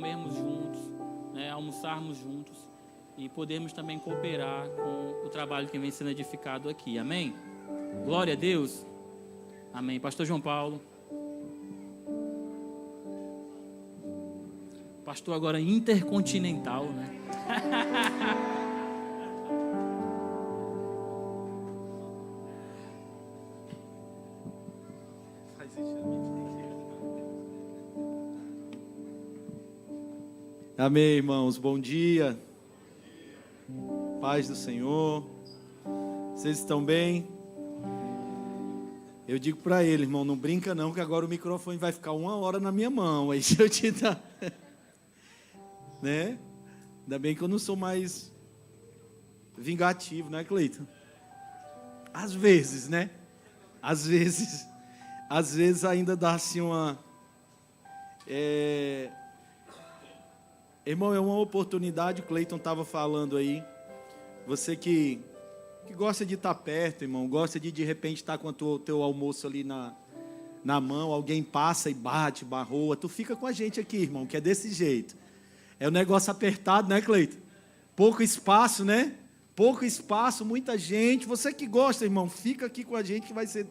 comermos juntos, né, almoçarmos juntos e podermos também cooperar com o trabalho que vem sendo edificado aqui. Amém? Glória a Deus. Amém. Pastor João Paulo. Pastor agora intercontinental, né? Amém, irmãos. Bom dia. Paz do Senhor. Vocês estão bem? Eu digo para ele, irmão, não brinca não, que agora o microfone vai ficar 1 hora na minha mão. Aí se eu te dar... né? Ainda bem que eu não sou mais vingativo, né, Cleiton? Às vezes, né? Às vezes ainda dá assim uma... Irmão, é uma oportunidade, o Cleiton estava falando aí. Você que gosta de estar perto, irmão, gosta de repente estar com o teu almoço ali na mão, alguém passa e bate, barroa, tu fica com a gente aqui, irmão, que é desse jeito. É um negócio apertado, né, Cleiton? Pouco espaço, né? Pouco espaço, muita gente. Você que gosta, irmão, fica aqui com a gente que vai ser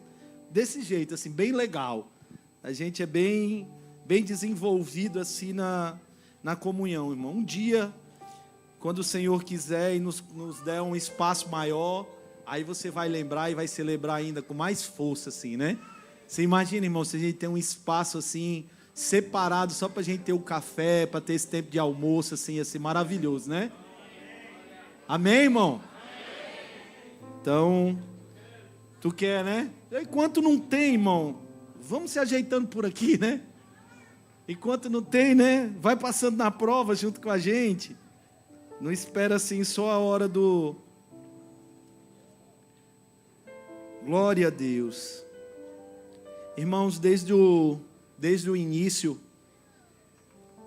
desse jeito, assim, bem legal. A gente é bem desenvolvido assim na comunhão, irmão. Um dia, quando o Senhor quiser e nos der um espaço maior, aí você vai lembrar e vai celebrar ainda com mais força, assim, né? Você imagina, irmão, se a gente tem um espaço assim, separado só para a gente ter o café, para ter esse tempo de almoço, assim, ia ser maravilhoso, né? Amém, irmão? Então, tu quer, né? Enquanto não tem, irmão, vamos se ajeitando por aqui, né? Enquanto não tem, né? Vai passando na prova junto com a gente. Não espera assim só a hora do... Glória a Deus. Irmãos, desde o início,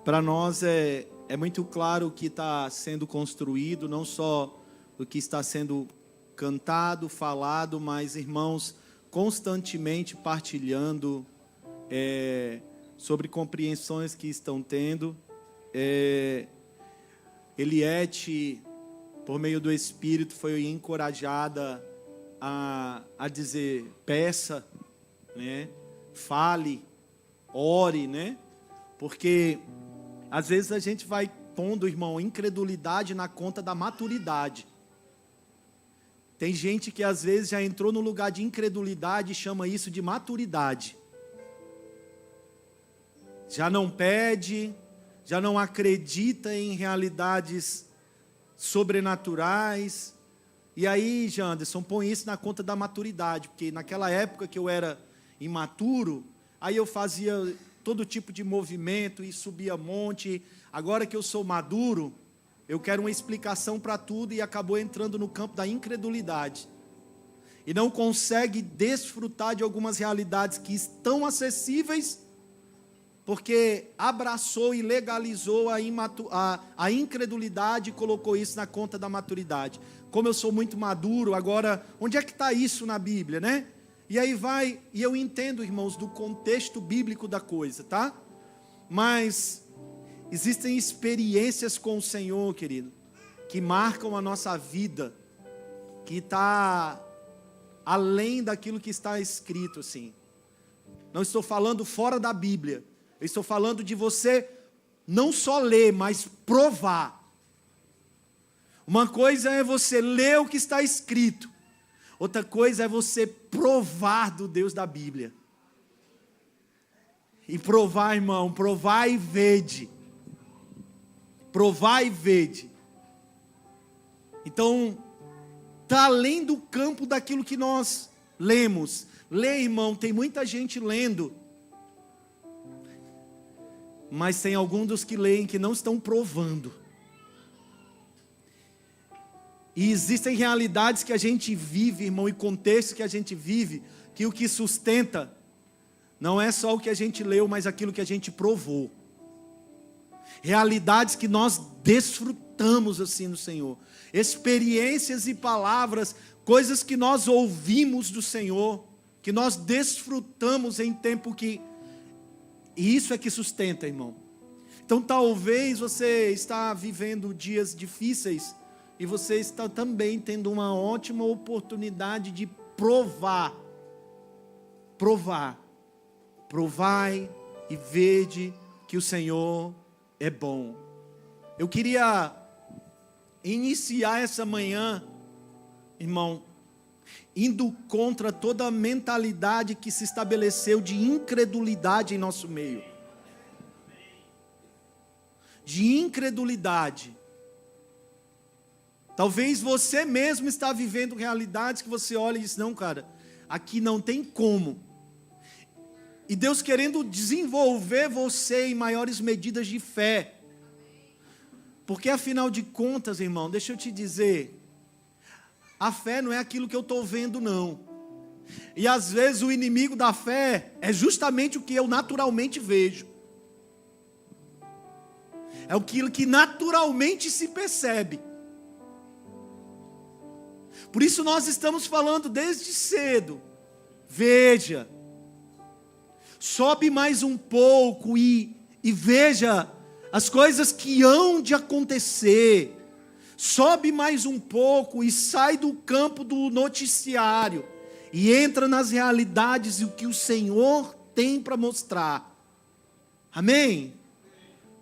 para nós é muito claro o que está sendo construído, não só o que está sendo cantado, falado, mas, irmãos, constantemente partilhando sobre compreensões que estão tendo. Eliette, por meio do Espírito, foi encorajada a dizer, peça, né? Fale, ore, né? Porque às vezes a gente vai pondo, irmão, incredulidade na conta da maturidade. Tem gente que às vezes já entrou no lugar de incredulidade e chama isso de maturidade. Já não pede, já não acredita em realidades sobrenaturais. E aí, Janderson, põe isso na conta da maturidade, porque naquela época que eu era imaturo, aí eu fazia todo tipo de movimento e subia monte. Agora que eu sou maduro, eu quero uma explicação para tudo e acabou entrando no campo da incredulidade. E não consegue desfrutar de algumas realidades que estão acessíveis, porque abraçou e legalizou a incredulidade e colocou isso na conta da maturidade. Como eu sou muito maduro, agora, onde é que está isso na Bíblia, né? E aí vai, e eu entendo, irmãos, do contexto bíblico da coisa, tá? Mas existem experiências com o Senhor, querido, que marcam a nossa vida, que está além daquilo que está escrito, assim. Não estou falando fora da Bíblia. Eu estou falando de você não só ler, mas provar. Uma coisa é você ler o que está escrito. Outra coisa é você provar do Deus da Bíblia. E provar, irmão, provar e vede. Provar e vede. Então, está além do campo daquilo que nós lemos. Lê, irmão, tem muita gente lendo. Mas tem alguns dos que leem que não estão provando. E existem realidades que a gente vive, irmão, e contextos que a gente vive, que o que sustenta não é só o que a gente leu, mas aquilo que a gente provou. Realidades que nós desfrutamos assim no Senhor. Experiências e palavras, coisas que nós ouvimos do Senhor, que nós desfrutamos em tempo que... E isso é que sustenta, irmão. Então talvez você está vivendo dias difíceis e você está também tendo uma ótima oportunidade de provar. Provai e vede que o Senhor é bom. Eu queria iniciar essa manhã, irmão, indo contra toda a mentalidade que se estabeleceu de incredulidade em nosso meio. De incredulidade. Talvez você mesmo está vivendo realidades que você olha e diz, não, cara, aqui não tem como. E Deus querendo desenvolver você em maiores medidas de fé. Porque afinal de contas, irmão, deixa eu te dizer, a fé não é aquilo que eu estou vendo, não. E às vezes o inimigo da fé é justamente o que eu naturalmente vejo. É aquilo que naturalmente se percebe. Por isso nós estamos falando desde cedo. Veja, sobe mais um pouco e veja as coisas que hão de acontecer. Sobe mais um pouco e sai do campo do noticiário e entra nas realidades e o que o Senhor tem para mostrar. Amém?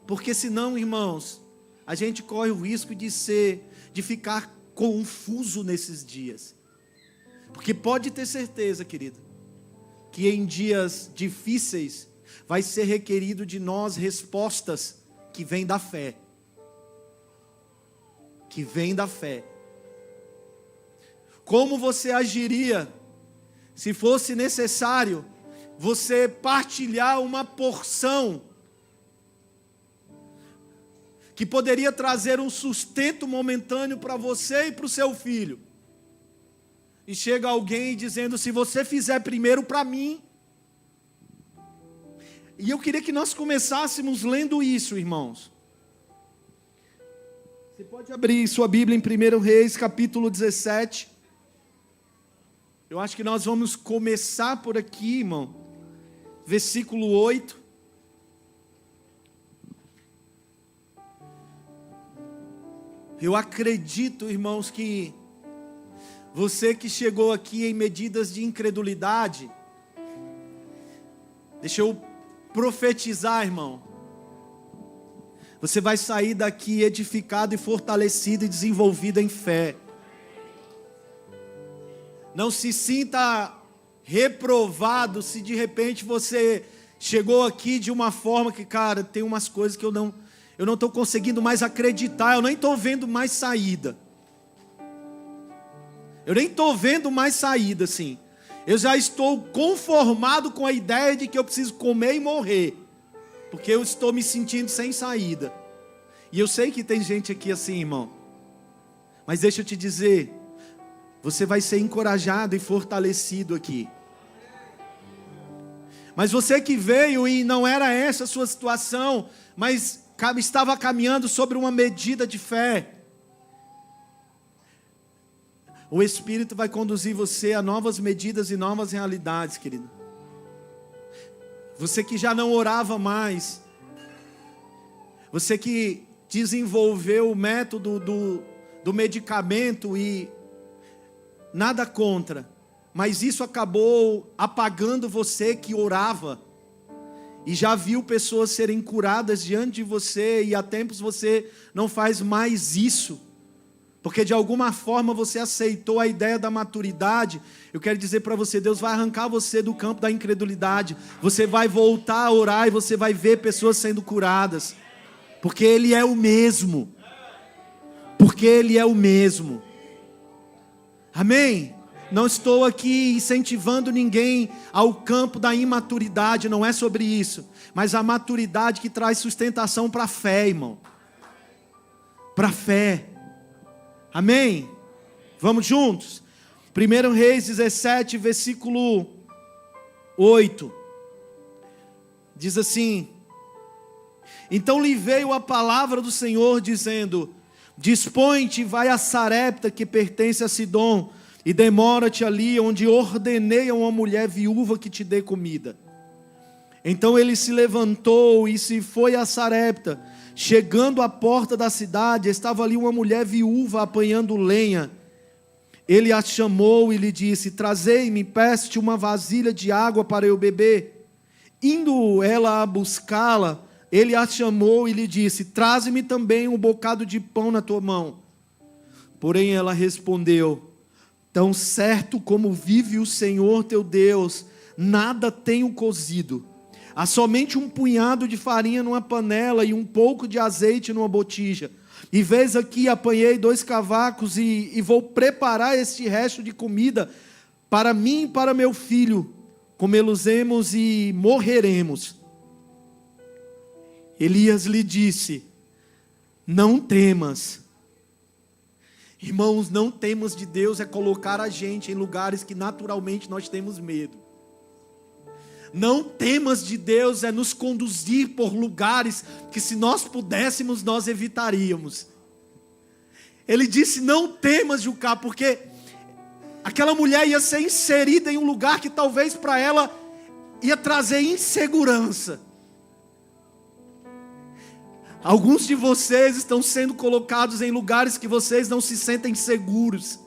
Porque senão, irmãos, a gente corre o risco de ficar confuso nesses dias. Porque pode ter certeza, querido, que em dias difíceis vai ser requerido de nós respostas que vêm da fé. Que vêm da fé. Como você agiria se fosse necessário você partilhar uma porção que poderia trazer um sustento momentâneo para você e para o seu filho? E chega alguém dizendo, se você fizer primeiro para mim. E eu queria que nós começássemos lendo isso, irmãos. Você pode abrir sua Bíblia em 1 Reis, capítulo 17. Eu acho que nós vamos começar por aqui, irmão. Versículo 8. Eu acredito, irmãos, que você que chegou aqui em medidas de incredulidade, deixa eu profetizar, irmão. Você vai sair daqui edificado e fortalecido e desenvolvido em fé. Não se sinta reprovado se de repente você chegou aqui de uma forma que, cara, tem umas coisas que eu não estou conseguindo mais acreditar, eu nem estou vendo mais saída. Eu nem estou vendo mais saída, assim. Eu já estou conformado com a ideia de que eu preciso comer e morrer, porque eu estou me sentindo sem saída. E eu sei que tem gente aqui assim, irmão. Mas deixa eu te dizer, você vai ser encorajado e fortalecido aqui. Mas você que veio e não era essa a sua situação, mas estava caminhando sobre uma medida de fé, o Espírito vai conduzir você a novas medidas e novas realidades, querido. Você que já não orava mais, você que desenvolveu o método do medicamento e nada contra, mas isso acabou apagando você que orava e já viu pessoas serem curadas diante de você e há tempos você não faz mais isso. Porque de alguma forma você aceitou a ideia da maturidade. Eu quero dizer para você, Deus vai arrancar você do campo da incredulidade. Você vai voltar a orar e você vai ver pessoas sendo curadas. Porque Ele é o mesmo. Porque Ele é o mesmo. Amém? Não estou aqui incentivando ninguém ao campo da imaturidade, não é sobre isso. Mas a maturidade que traz sustentação para a fé, irmão. Para a fé. Amém? Vamos juntos? 1 Reis 17, versículo 8. Diz assim: então lhe veio a palavra do Senhor dizendo: dispõe-te e vai a Sarepta, que pertence a Sidom, e demora-te ali, onde ordenei a uma mulher viúva que te dê comida. Então ele se levantou e se foi a Sarepta. Chegando à porta da cidade, estava ali uma mulher viúva apanhando lenha. Ele a chamou e lhe disse: trazei-me, peço-te uma vasilha de água para eu beber. Indo ela a buscá-la, ele a chamou e lhe disse: traze-me também um bocado de pão na tua mão. Porém ela respondeu: tão certo como vive o Senhor teu Deus, nada tenho cozido. Há somente um punhado de farinha numa panela e um pouco de azeite numa botija. E vês aqui, apanhei 2 cavacos e vou preparar este resto de comida para mim e para meu filho. Comê-los-emos e morreremos. Elias lhe disse: não temas. Irmãos, não temas de Deus é colocar a gente em lugares que naturalmente nós temos medo. Não temas de Deus é nos conduzir por lugares que, se nós pudéssemos, nós evitaríamos. Ele disse: não temas, Jucá, porque aquela mulher ia ser inserida em um lugar que talvez para ela ia trazer insegurança. Alguns de vocês estão sendo colocados em lugares que vocês não se sentem seguros,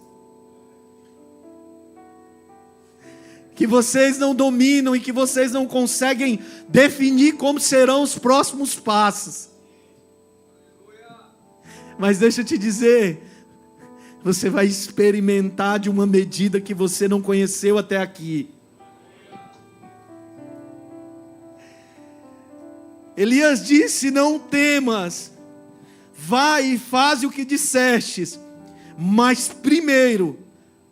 que vocês não dominam e que vocês não conseguem definir como serão os próximos passos. Mas deixa eu te dizer, você vai experimentar de uma medida que você não conheceu até aqui. Elias disse: não temas, vai e faze o que dissestes, mas primeiro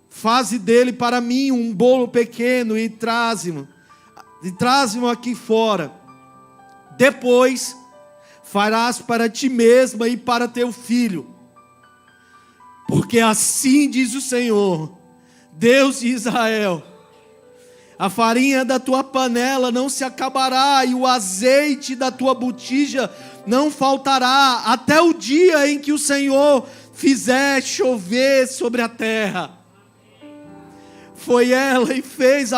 faze dele para mim um bolo pequeno e traze-mo aqui fora. Depois farás para ti mesma e para teu filho. Porque assim diz o Senhor, Deus de Israel: a farinha da tua panela não se acabará e o azeite da tua botija não faltará, até o dia em que o Senhor fizer chover sobre a terra. Foi ela e fez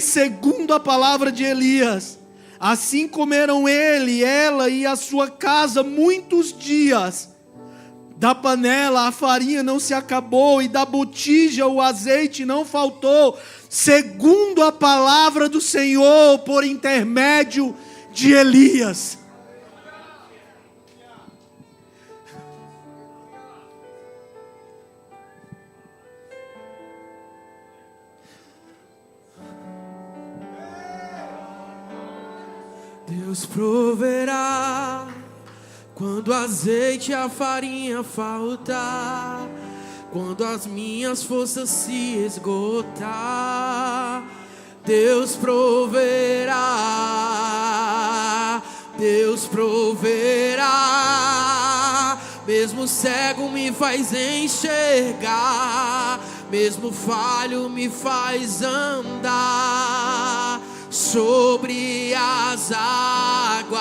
segundo a palavra de Elias. Assim comeram ela e a sua casa muitos dias. Da panela a farinha não se acabou e da botija o azeite não faltou, segundo a palavra do Senhor por intermédio de Elias. Deus proverá quando o azeite e a farinha faltar, quando as minhas forças se esgotar. Deus proverá, Deus proverá. Mesmo cego me faz enxergar, mesmo falho me faz andar sobre as águas.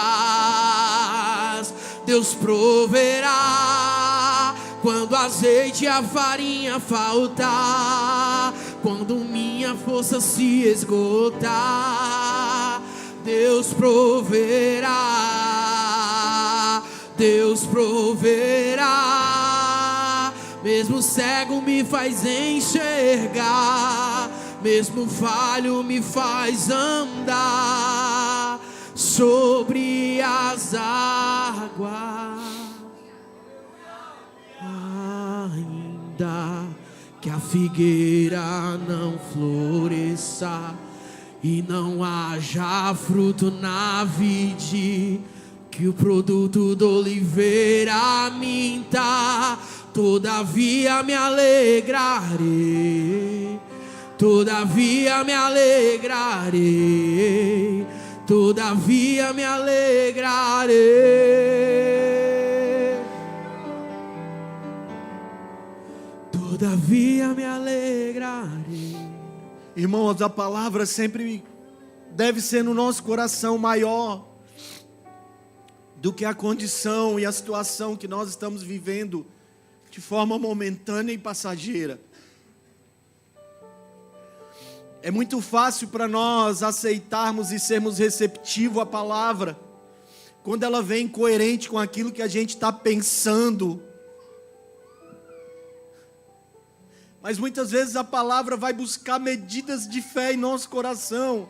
Deus proverá quando o azeite e a farinha faltar, quando minha força se esgotar. Deus proverá, Deus proverá. Mesmo cego me faz enxergar, mesmo falho me faz andar sobre as águas. Ainda que a figueira não floresça e não haja fruto na vide, que o produto da oliveira minta, todavia me alegrarei. Todavia me alegrarei, todavia me alegrarei, todavia me alegrarei. Irmãos, a palavra sempre deve ser no nosso coração maior do que a condição e a situação que nós estamos vivendo de forma momentânea e passageira. É muito fácil para nós aceitarmos e sermos receptivos à palavra, quando ela vem coerente com aquilo que a gente está pensando. Mas muitas vezes a palavra vai buscar medidas de fé em nosso coração,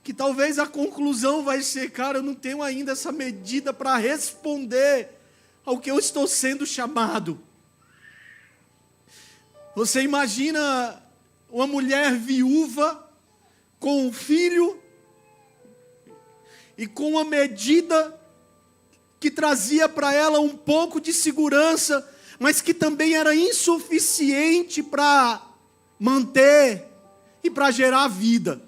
que talvez a conclusão vai ser: cara, eu não tenho ainda essa medida para responder ao que eu estou sendo chamado. Você imagina uma mulher viúva com um filho e com uma medida que trazia para ela um pouco de segurança, mas que também era insuficiente para manter e para gerar vida.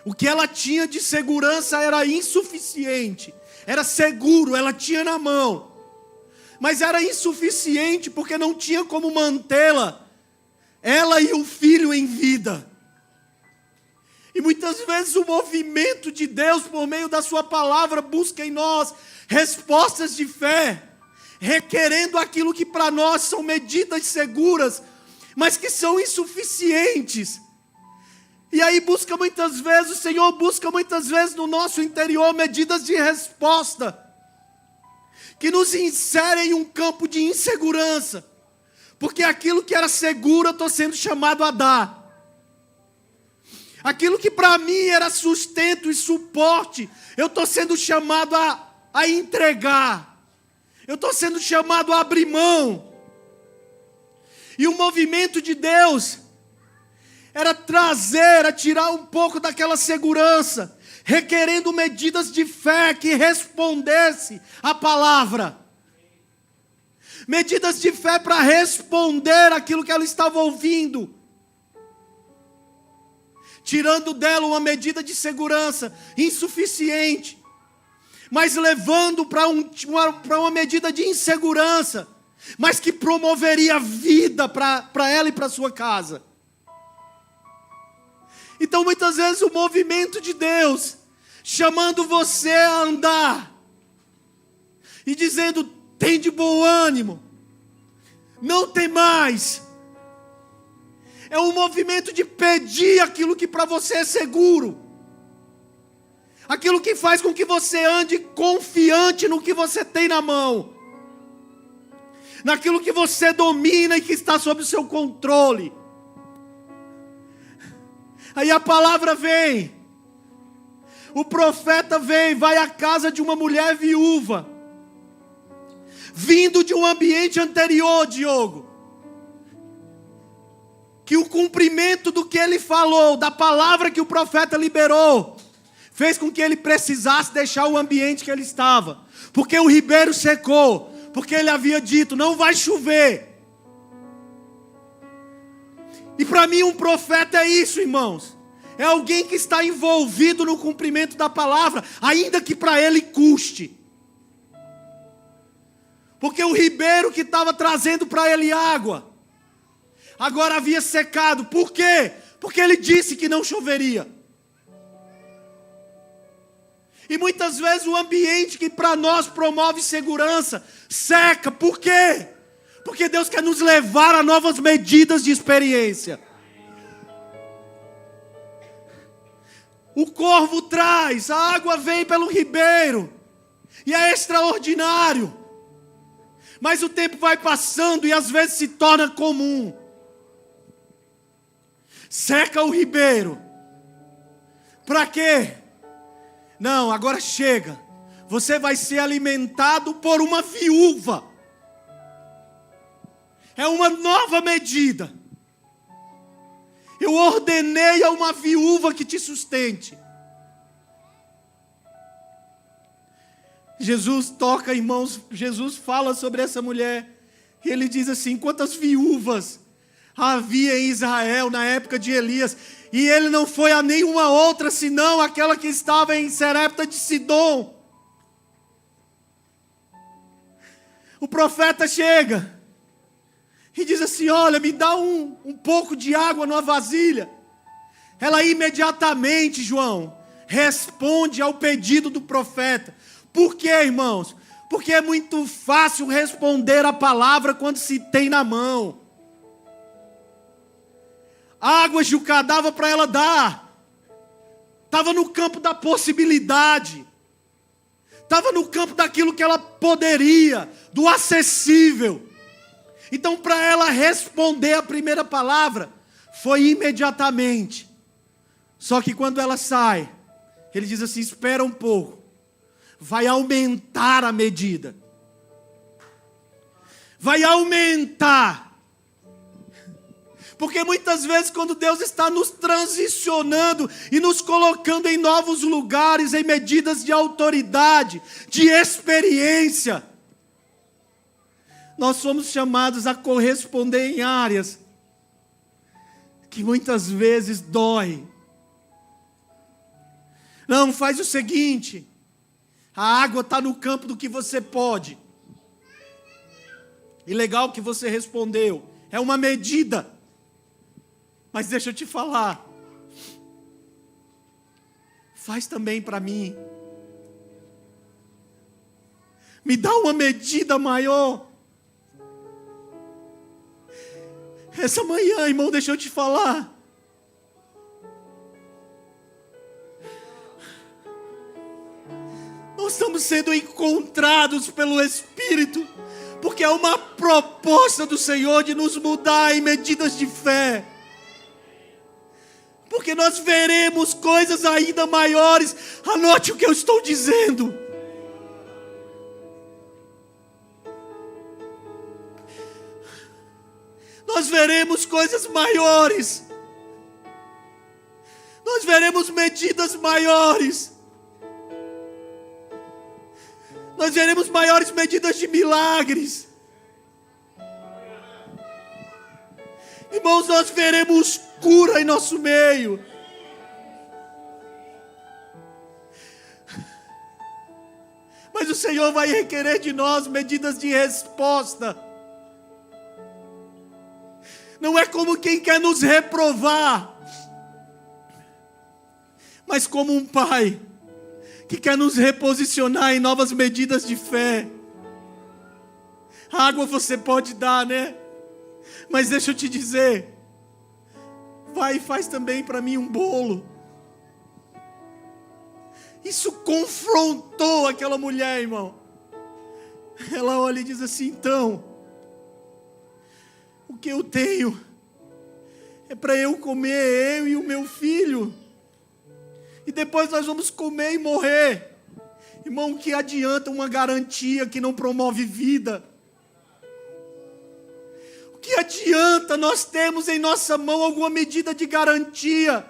O que ela tinha de segurança era insuficiente, era seguro, ela tinha na mão, mas era insuficiente porque não tinha como mantê-la, ela e o filho em vida. E muitas vezes o movimento de Deus, por meio da sua palavra, busca em nós respostas de fé, requerendo aquilo que para nós são medidas seguras, mas que são insuficientes. E aí busca muitas vezes, o Senhor busca muitas vezes no nosso interior medidas de resposta, que nos inserem em um campo de insegurança, porque aquilo que era seguro eu estou sendo chamado a dar. Aquilo que para mim era sustento e suporte, eu estou sendo chamado a entregar. Eu estou sendo chamado a abrir mão. E o movimento de Deus era tirar um pouco daquela segurança, requerendo medidas de fé que respondesse à palavra. Medidas de fé para responder aquilo que ela estava ouvindo. Tirando dela uma medida de segurança insuficiente, mas levando para uma medida de insegurança, mas que promoveria vida para ela e para sua casa. Então muitas vezes o movimento de Deus, chamando você a andar, e dizendo: tem de bom ânimo, não tem mais. É um movimento de pedir aquilo que para você é seguro, aquilo que faz com que você ande confiante no que você tem na mão, naquilo que você domina e que está sob o seu controle. Aí a palavra vem, o profeta vem, vai à casa de uma mulher viúva, vindo de um ambiente anterior, Diogo, que o cumprimento do que ele falou, da palavra que o profeta liberou, fez com que ele precisasse deixar o ambiente que ele estava, porque o ribeiro secou, porque ele havia dito: não vai chover. E para mim um profeta é isso, irmãos, é alguém que está envolvido no cumprimento da palavra, ainda que para ele custe, porque o ribeiro que estava trazendo para ele água, agora havia secado. Por quê? Porque ele disse que não choveria. E muitas vezes o ambiente que para nós promove segurança, seca. Por quê? Porque Deus quer nos levar a novas medidas de experiência. O corvo traz, a água vem pelo ribeiro, e é extraordinário. Mas o tempo vai passando e às vezes se torna comum. Seca o ribeiro. Para quê? Não, agora chega. Você vai ser alimentado por uma viúva. É uma nova medida. Eu ordenei a uma viúva que te sustente. Jesus toca, irmãos, Jesus fala sobre essa mulher. E ele diz assim: quantas viúvas havia em Israel na época de Elias, e ele não foi a nenhuma outra, senão aquela que estava em Serepta de Sidom. O profeta chega e diz assim: olha, me dá um pouco de água numa vasilha. Ela imediatamente, João, responde ao pedido do profeta. Por quê, irmãos? Porque é muito fácil responder a palavra quando se tem na mão. Água, Jucá, dava para ela dar. Estava no campo da possibilidade. Estava no campo daquilo que ela poderia, do acessível. Então, para ela responder a primeira palavra, foi imediatamente. Só que quando ela sai, ele diz assim: espera um pouco, vai aumentar a medida. Vai aumentar. Porque muitas vezes quando Deus está nos transicionando e nos colocando em novos lugares, em medidas de autoridade, de experiência, nós somos chamados a corresponder em áreas que muitas vezes dói. Não, faz o seguinte, a água está no campo do que você pode. E legal que você respondeu, é uma medida. Mas deixa eu te falar, faz também para mim. Me dá uma medida maior. Essa manhã, irmão, deixa eu te falar. Nós estamos sendo encontrados pelo Espírito, porque é uma proposta do Senhor de nos mudar em medidas de fé. Porque nós veremos coisas ainda maiores. Anote o que eu estou dizendo. Nós veremos coisas maiores. Nós veremos medidas maiores. Nós veremos maiores medidas de milagres. Irmãos, nós veremos cura em nosso meio. Mas o Senhor vai requerer de nós medidas de resposta. Não é como quem quer nos reprovar, mas como um pai que quer nos reposicionar em novas medidas de fé. Água você pode dar, né? Mas deixa eu te dizer, vai e faz também para mim um bolo. Isso confrontou aquela mulher, irmão. Ela olha e diz assim: então, o que eu tenho é para eu comer, eu e o meu filho, e depois nós vamos comer e morrer. Irmão, o que adianta uma garantia que não promove vida? O que adianta nós termos em nossa mão alguma medida de garantia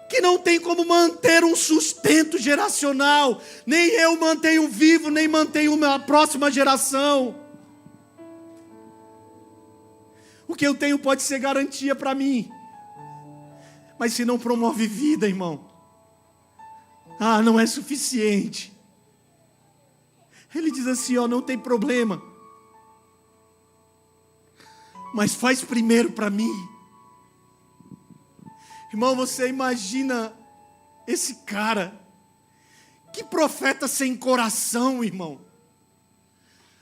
que não tem como manter um sustento geracional? Nem eu mantenho vivo, nem mantenho a próxima geração. O que eu tenho pode ser garantia para mim, mas se não promove vida, irmão, não é suficiente. Ele diz assim: não tem problema, mas faz primeiro para mim. Irmão, você imagina esse cara, que profeta sem coração, irmão.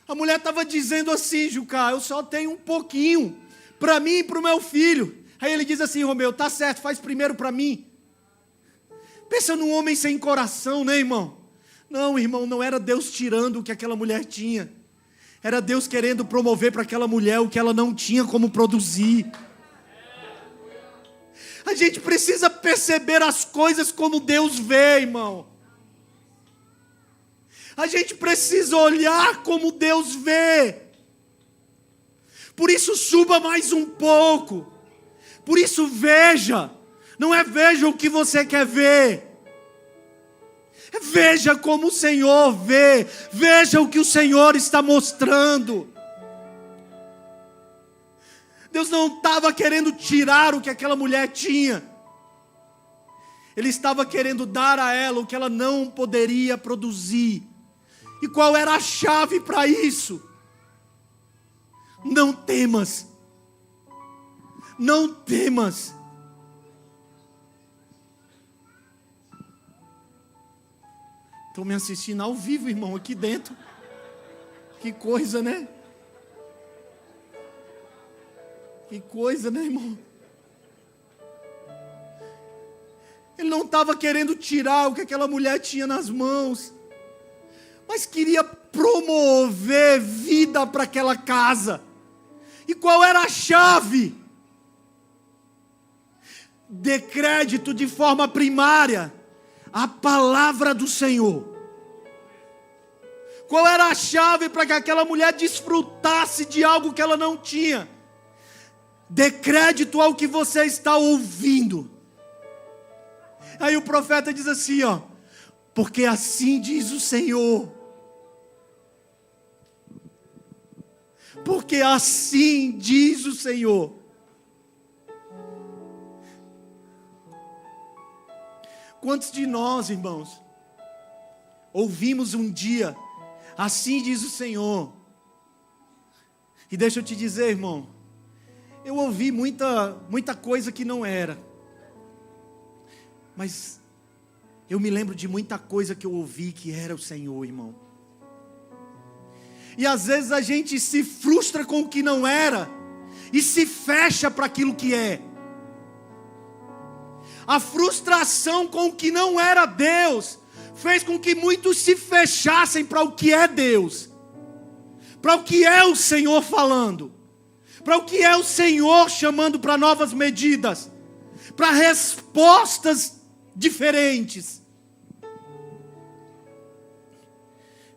A mulher estava dizendo assim: Jucá, eu só tenho um pouquinho para mim e para o meu filho. Aí ele diz assim: Romeu, tá certo, faz primeiro para mim. Pensa num homem sem coração, né, irmão? Não, irmão, não era Deus tirando o que aquela mulher tinha. Era Deus querendo promover para aquela mulher o que ela não tinha como produzir. A gente precisa perceber as coisas como Deus vê, irmão. A gente precisa olhar como Deus vê. Por isso suba mais um pouco. Por isso veja. Não é veja o que você quer ver. Veja como o Senhor vê. Veja o que o Senhor está mostrando. Deus não estava querendo tirar o que aquela mulher tinha. Ele estava querendo dar a ela o que ela não poderia produzir. E qual era a chave para isso? Não temas. Não temas. Estão me assistindo ao vivo, irmão, aqui dentro. Que coisa, né? Que coisa, né, irmão? não estava querendo tirar o que aquela mulher tinha nas mãos, mas queria promover vida para aquela casa. E qual era a chave? Dê crédito de forma primária à palavra do Senhor. Qual era a chave para que aquela mulher desfrutasse de algo que ela não tinha? Dê crédito ao que você está ouvindo. Aí o profeta diz assim, porque assim diz o Senhor. Porque assim diz o Senhor. Quantos de nós, irmãos, ouvimos um dia, assim diz o Senhor? E deixa eu te dizer, irmão, eu ouvi muita coisa que não era. Mas eu me lembro de muita coisa que eu ouvi que era o Senhor, irmão. E às vezes a gente se frustra com o que não era e se fecha para aquilo que é. A frustração com o que não era Deus fez com que muitos se fechassem para o que é Deus, para o que é o Senhor falando, para o que é o Senhor chamando para novas medidas, para respostas diferentes.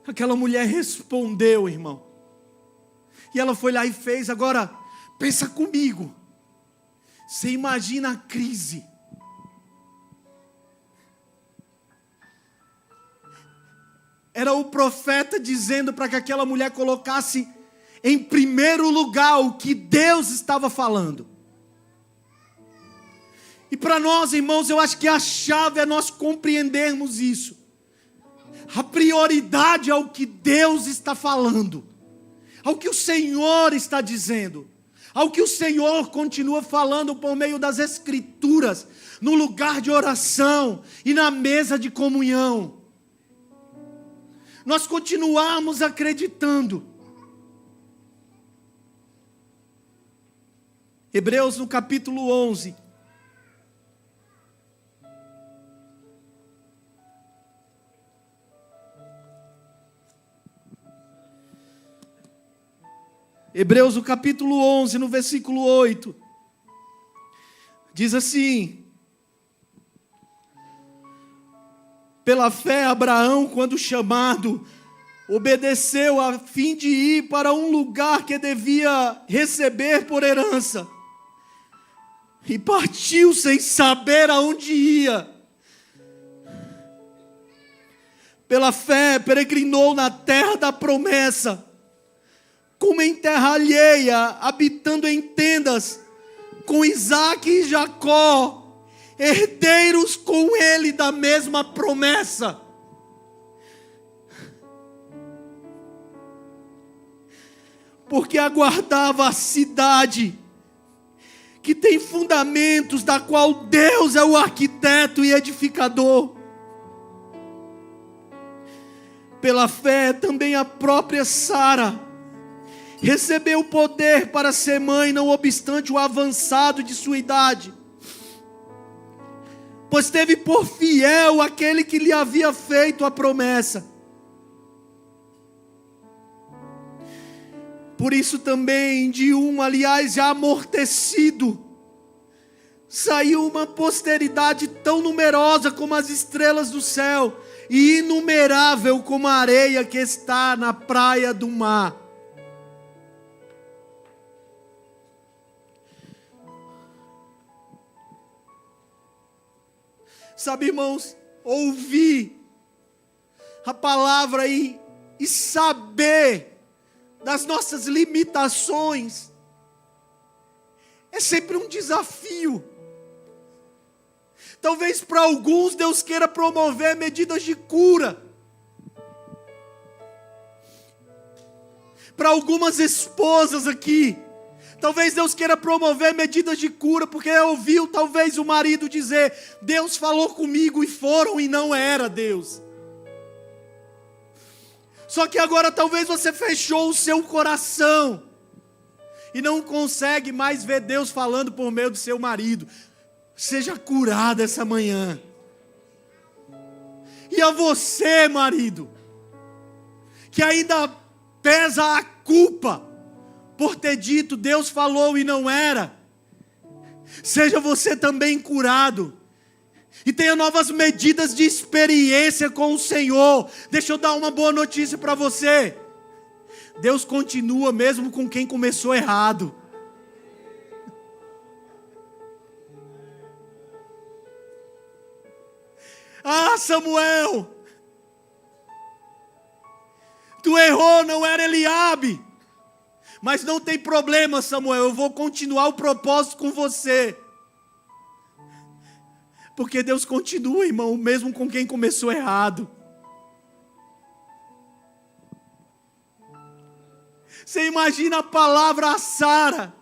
Aquela mulher respondeu, irmão, e ela foi lá e fez. Agora, pensa comigo, você imagina a crise. Era o profeta dizendo para que aquela mulher colocasse em primeiro lugar o que Deus estava falando. E para nós, irmãos, eu acho que a chave é nós compreendermos isso. A prioridade é o que Deus está falando, ao que o Senhor está dizendo, ao que o Senhor continua falando por meio das Escrituras, no lugar de oração e na mesa de comunhão. Nós continuamos acreditando. Hebreus no capítulo 11. Hebreus no capítulo 11, no versículo 8. Diz assim: pela fé, Abraão, quando chamado, obedeceu a fim de ir para um lugar que devia receber por herança. E partiu sem saber aonde ia. Pela fé, peregrinou na terra da promessa, como em terra alheia, habitando em tendas, com Isaque e Jacó, herdeiros com ele da mesma promessa. Porque aguardava a cidade, que tem fundamentos, da qual Deus é o arquiteto e edificador. Pela fé, também a própria Sara recebeu o poder para ser mãe, não obstante o avançado de sua idade, pois teve por fiel aquele que lhe havia feito a promessa. Por isso também de aliás, já amortecido, saiu uma posteridade tão numerosa como as estrelas do céu, e inumerável como a areia que está na praia do mar. Sabe, irmãos, ouvir a palavra e saber das nossas limitações é sempre um desafio. Talvez para alguns Deus queira promover medidas de cura. Para algumas esposas aqui, talvez Deus queira promover medidas de cura, porque ouviu talvez o marido dizer: Deus falou comigo, e foram e não era Deus. Só que agora talvez você fechou o seu coração e não consegue mais ver Deus falando por meio do seu marido. Seja curado essa manhã. E a você, marido, que ainda pesa a culpa por ter dito Deus falou e não era, seja você também curado e tenha novas medidas de experiência com o Senhor. Deixa eu dar uma boa notícia para você: Deus continua mesmo com quem começou errado. Ah, Samuel, tu errou, não era Eliabe. Mas não tem problema, Samuel, eu vou continuar o propósito com você. Porque Deus continua, irmão, mesmo com quem começou errado. Você imagina a palavra a Sara: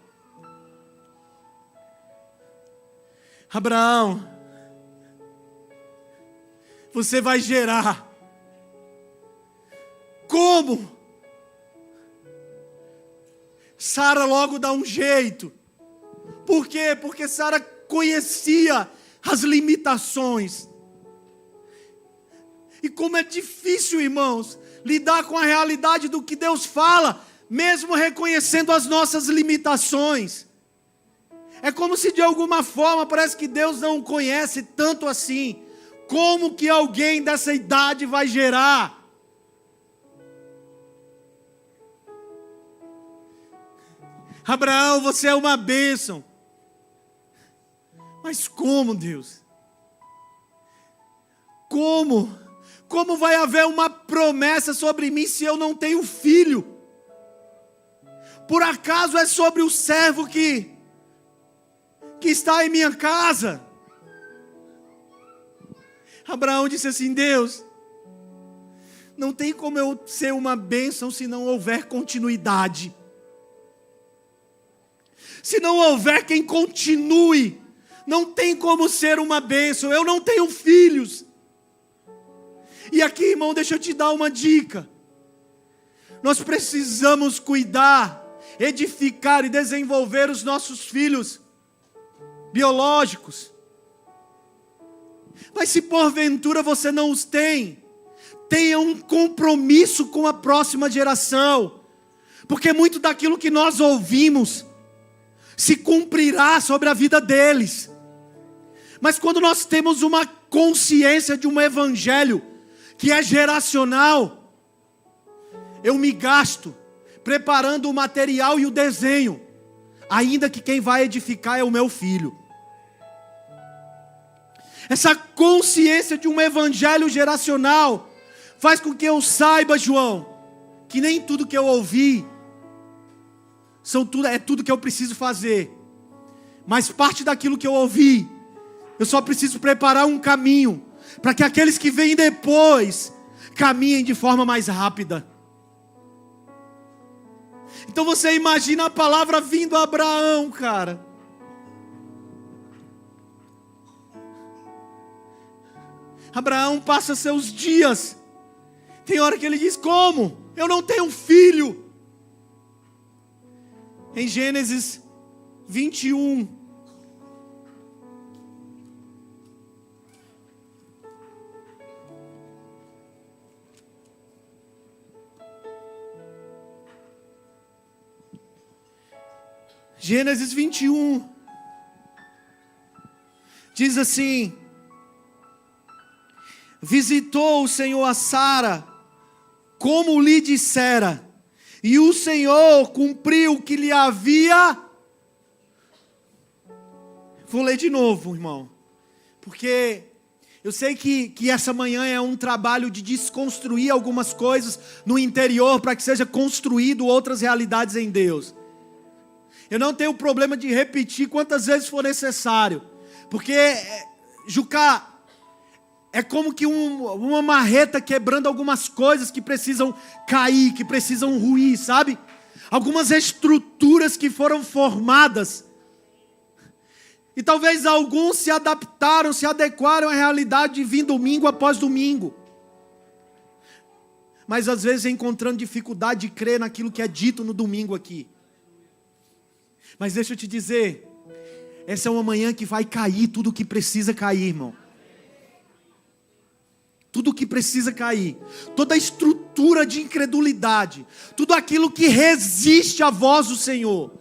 Abraão, você vai gerar. Como? Sara logo dá um jeito. Por quê? Porque Sara conhecia as limitações. E como é difícil, irmãos, lidar com a realidade do que Deus fala, mesmo reconhecendo as nossas limitações. É como se de alguma forma parece que Deus não conhece tanto assim. Como que alguém dessa idade vai gerar? Abraão, você é uma bênção. Mas como, Deus? Como? Como vai haver uma promessa sobre mim se eu não tenho filho? Por acaso é sobre o servo que está em minha casa? Abraão disse assim: Deus, não tem como eu ser uma bênção se não houver continuidade. Se não houver quem continue, não tem como ser uma bênção. Eu não tenho filhos. E aqui, irmão, deixa eu te dar uma dica. Nós precisamos cuidar, edificar e desenvolver os nossos filhos biológicos. Mas se porventura você não os tem, tenha um compromisso com a próxima geração. Porque muito daquilo que nós ouvimos se cumprirá sobre a vida deles. Mas quando nós temos uma consciência de um evangelho que é geracional, eu me gasto preparando o material e o desenho, ainda que quem vai edificar é o meu filho. Essa consciência de um evangelho geracional faz com que eu saiba, João, que nem tudo que eu ouvi é tudo que eu preciso fazer. Mas parte daquilo que eu ouvi, eu só preciso preparar um caminho para que aqueles que vêm depois caminhem de forma mais rápida. Então você imagina a palavra vindo a Abraão, cara. Abraão passa seus dias. Tem hora que ele diz: como? Eu não tenho filho. Em Gênesis 21. Gênesis 21. Diz assim: visitou o Senhor a Sara, como lhe dissera, e o Senhor cumpriu o que lhe havia. Vou ler de novo, irmão, porque eu sei que essa manhã é um trabalho de desconstruir algumas coisas no interior, para que seja construído outras realidades em Deus. Eu não tenho problema de repetir quantas vezes for necessário, porque, Jucá, é como que uma marreta quebrando algumas coisas que precisam cair, que precisam ruir, sabe? Algumas estruturas que foram formadas. E talvez alguns se adaptaram, se adequaram à realidade de vir domingo após domingo. Mas às vezes encontrando dificuldade de crer naquilo que é dito no domingo aqui. Mas deixa eu te dizer, essa é uma manhã que vai cair tudo o que precisa cair, irmão. tudo que precisa cair, toda a estrutura de incredulidade, tudo aquilo que resiste à voz do Senhor,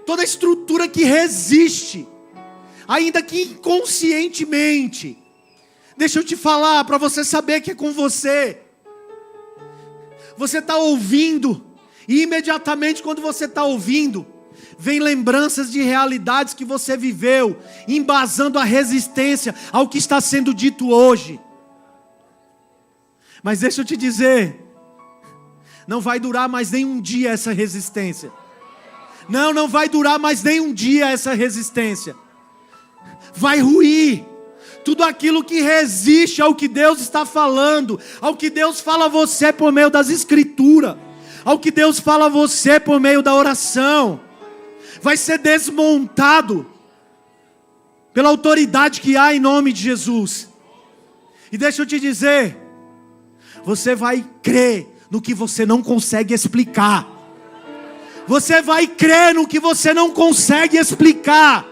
toda a estrutura que resiste, ainda que inconscientemente. Deixa eu te falar, para você saber que é com você. Você está ouvindo, e imediatamente quando você está ouvindo, vem lembranças de realidades que você viveu, embasando a resistência ao que está sendo dito hoje. Mas deixa eu te dizer, não vai durar mais nem um dia essa resistência. Não vai durar mais nem um dia essa resistência. Vai ruir tudo aquilo que resiste ao que Deus está falando, ao que Deus fala a você por meio das Escrituras, ao que Deus fala a você por meio da oração. Vai ser desmontado pela autoridade que há em nome de Jesus. E deixa eu te dizer, você vai crer no que você não consegue explicar. Você vai crer no que você não consegue explicar.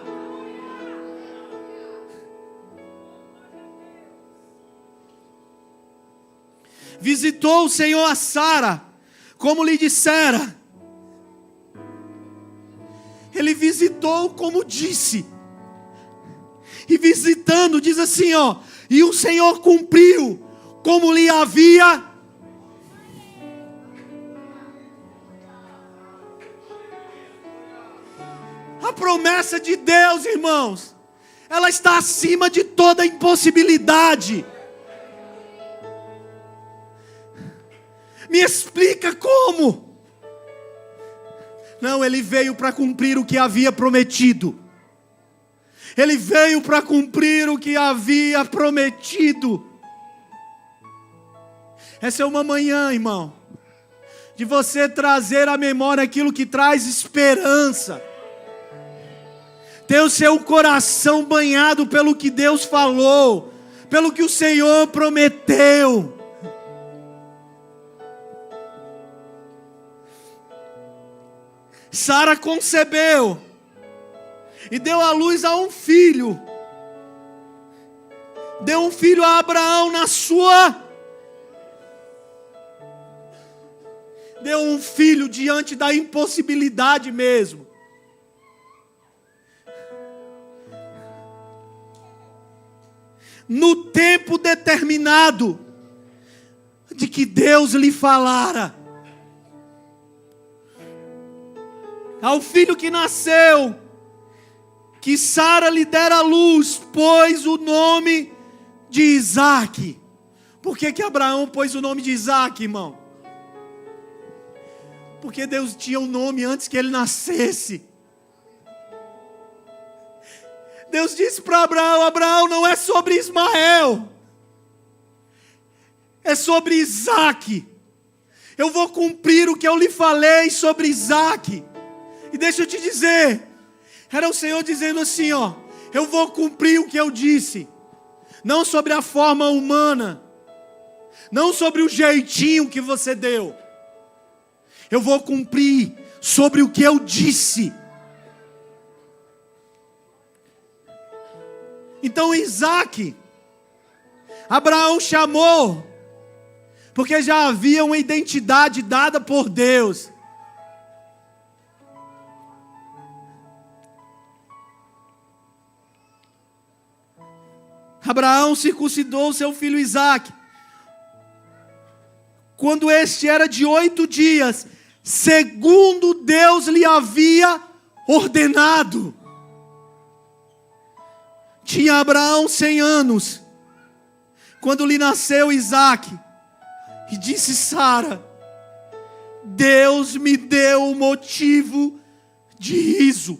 Visitou o Senhor a Sara, como lhe dissera. Ele visitou como disse. E visitando, diz assim, e o Senhor cumpriu como lhe havia. A promessa de Deus, irmãos, ela está acima de toda impossibilidade. Me explica como? Não, ele veio para cumprir o que havia prometido. Ele veio para cumprir o que havia prometido. Essa é uma manhã, irmão, de você trazer à memória aquilo que traz esperança. Ter o seu coração banhado pelo que Deus falou, pelo que o Senhor prometeu. Sara concebeu e deu à luz a um filho. Deu um filho a Abraão deu um filho diante da impossibilidade mesmo. No tempo determinado de que Deus lhe falara. Ao filho que nasceu, que Sara lhe dera à luz, pôs o nome de Isaque. Por que Abraão pôs o nome de Isaque, irmão? Porque Deus tinha um nome antes que ele nascesse. Deus disse para Abraão: Abraão, não é sobre Ismael, é sobre Isaque. Eu vou cumprir o que eu lhe falei sobre Isaque. E deixa eu te dizer, era o Senhor dizendo assim, eu vou cumprir o que eu disse. Não sobre a forma humana, não sobre o jeitinho que você deu. Eu vou cumprir sobre o que eu disse. Então Isaque, Abraão chamou, porque já havia uma identidade dada por Deus. Abraão circuncidou seu filho Isaque, quando este era de 8 dias, segundo Deus lhe havia ordenado. Tinha Abraão 100 anos, quando lhe nasceu Isaque, e disse Sara: Deus me deu motivo de riso.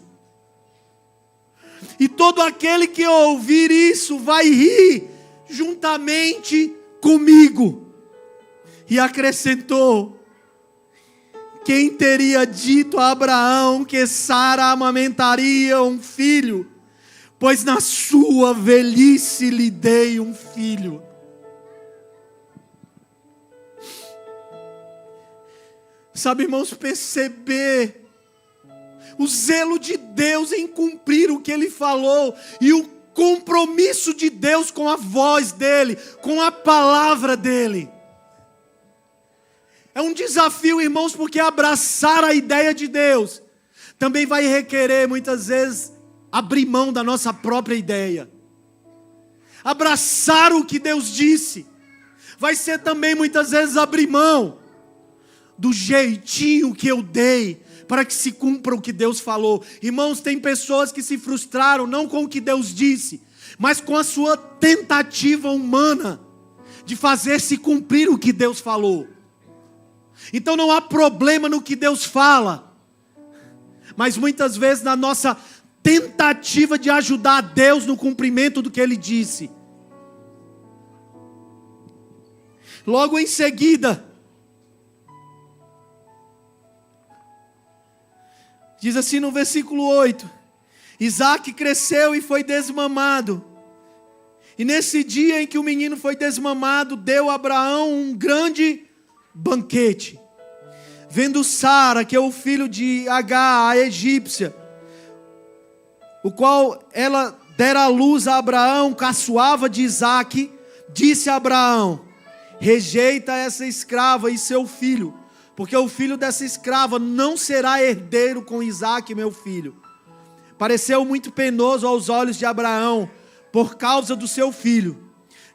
E todo aquele que ouvir isso vai rir juntamente comigo. E acrescentou: quem teria dito a Abraão que Sara amamentaria um filho? Pois na sua velhice lhe dei um filho. Sabe, irmãos, perceber o zelo de Deus em cumprir o que Ele falou e o compromisso de Deus com a voz dEle, com a palavra dEle. É um desafio, irmãos, porque abraçar a ideia de Deus também vai requerer, muitas vezes, abrir mão da nossa própria ideia. Abraçar o que Deus disse vai ser também, muitas vezes, abrir mão do jeitinho que eu dei para que se cumpra o que Deus falou. Irmãos, tem pessoas que se frustraram não com o que Deus disse, mas com a sua tentativa humana de fazer se cumprir o que Deus falou. Então não há problema no que Deus fala, mas muitas vezes na nossa tentativa de ajudar a Deus no cumprimento do que Ele disse. Logo em seguida, diz assim no versículo 8: Isaque cresceu e foi desmamado. E nesse dia em que o menino foi desmamado, deu a Abraão um grande banquete. Vendo Sara, que é o filho de Agar, a egípcia, o qual ela dera à luz a Abraão, caçoava de Isaque, disse a Abraão: rejeita essa escrava e seu filho, porque o filho dessa escrava não será herdeiro com Isaque, meu filho. Pareceu muito penoso aos olhos de Abraão, por causa do seu filho.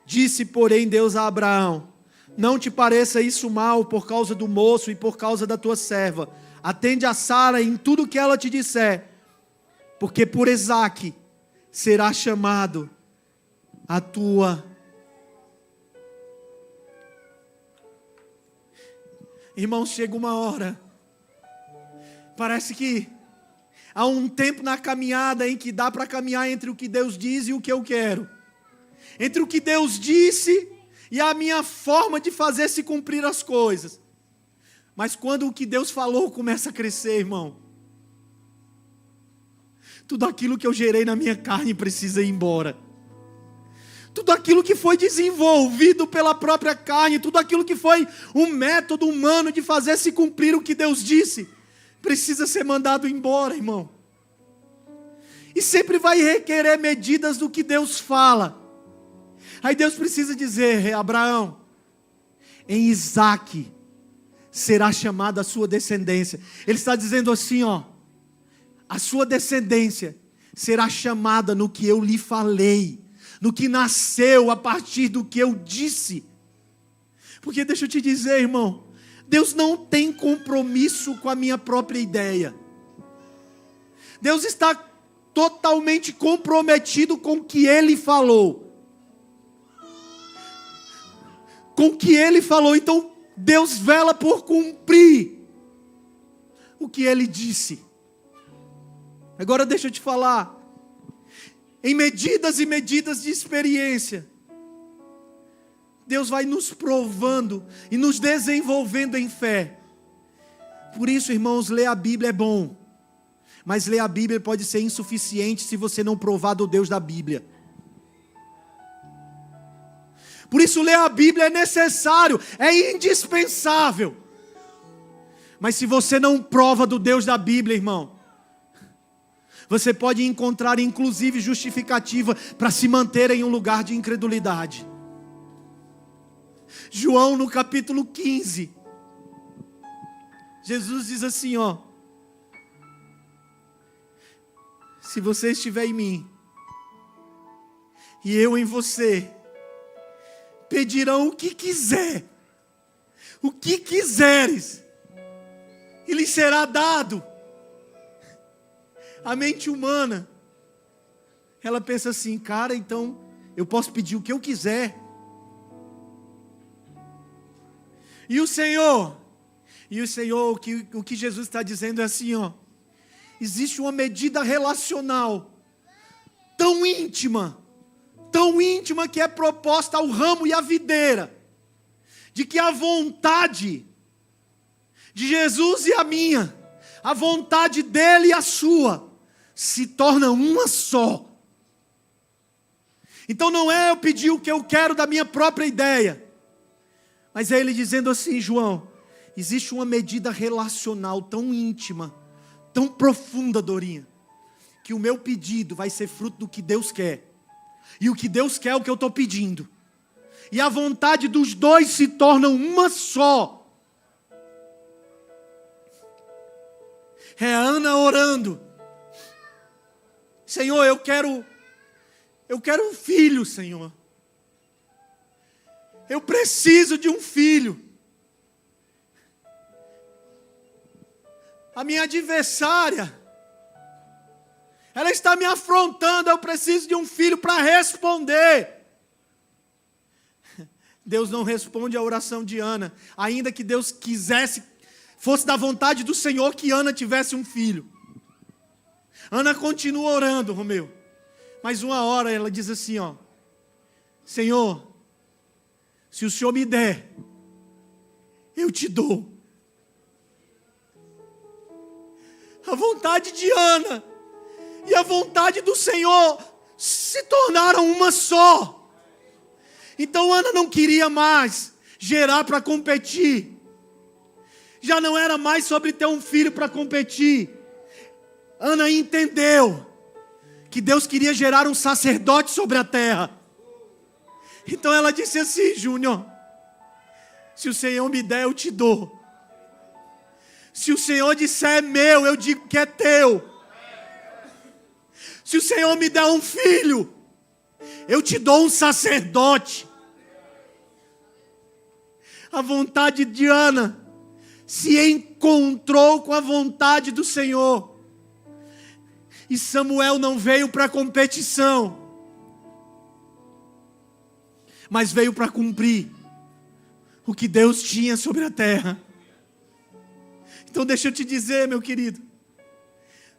Disse, porém, Deus a Abraão: não te pareça isso mal por causa do moço e por causa da tua serva. Atende a Sara em tudo o que ela te disser, porque por Isaque será chamado a tua. Irmãos, chega uma hora, parece que há um tempo na caminhada em que dá para caminhar entre o que Deus diz e o que eu quero, entre o que Deus disse e a minha forma de fazer se cumprir as coisas. Mas quando o que Deus falou começa a crescer, irmão, tudo aquilo que eu gerei na minha carne precisa ir embora. Tudo aquilo que foi desenvolvido pela própria carne, tudo aquilo que foi um método humano de fazer se cumprir o que Deus disse, precisa ser mandado embora, irmão. E sempre vai requerer medidas do que Deus fala. Aí Deus precisa dizer: Abraão, em Isaque será chamada a sua descendência. Ele está dizendo assim, a sua descendência será chamada no que eu lhe falei, no que nasceu a partir do que eu disse. Porque deixa eu te dizer, irmão, Deus não tem compromisso com a minha própria ideia. Deus está totalmente comprometido com o que Ele falou. Com o que Ele falou. Então Deus vela por cumprir o que Ele disse. Agora deixa eu te falar, em medidas e medidas de experiência, Deus vai nos provando e nos desenvolvendo em fé. Por isso, irmãos, ler a Bíblia é bom, mas ler a Bíblia pode ser insuficiente se você não provar do Deus da Bíblia. Por isso, ler a Bíblia é necessário, é indispensável. Mas se você não prova do Deus da Bíblia, irmão, você pode encontrar inclusive justificativa para se manter em um lugar de incredulidade. João no capítulo 15, Jesus diz assim, se você estiver em mim e eu em você, pedirão o que quiser, o que quiseres, e lhe será dado. A mente humana, ela pensa assim, cara, então eu posso pedir o que eu quiser. E o Senhor, o que Jesus está dizendo é assim, existe uma medida relacional tão íntima que é proposta ao ramo e à videira, de que a vontade de Jesus e a minha, a vontade dele e a sua, se torna uma só. Então não é eu pedir o que eu quero da minha própria ideia, mas é ele dizendo assim, João, existe uma medida relacional tão íntima, tão profunda, Dorinha, que o meu pedido vai ser fruto do que Deus quer. E o que Deus quer é o que eu estou pedindo. E a vontade dos dois se torna uma só. É a Ana orando. Senhor, eu quero um filho, Senhor. Eu preciso de um filho. A minha adversária, ela está me afrontando, eu preciso de um filho para responder. Deus não responde a oração de Ana, ainda que Deus quisesse, fosse da vontade do Senhor que Ana tivesse um filho. Ana continua orando, Romeu. Mas uma hora ela diz assim, ó: Senhor, se o Senhor me der, eu te dou. A vontade de Ana e a vontade do Senhor se tornaram uma só. Então Ana não queria mais gerar para competir. Já não era mais sobre ter um filho para competir. Ana entendeu que Deus queria gerar um sacerdote sobre a terra. Então ela disse assim: Júnior, se o Senhor me der, eu te dou. Se o Senhor disser é meu, eu digo que é teu. Se o Senhor me der um filho, eu te dou um sacerdote. A vontade de Ana se encontrou com a vontade do Senhor. E Samuel não veio para competição, mas veio para cumprir o que Deus tinha sobre a terra. Então deixa eu te dizer, meu querido,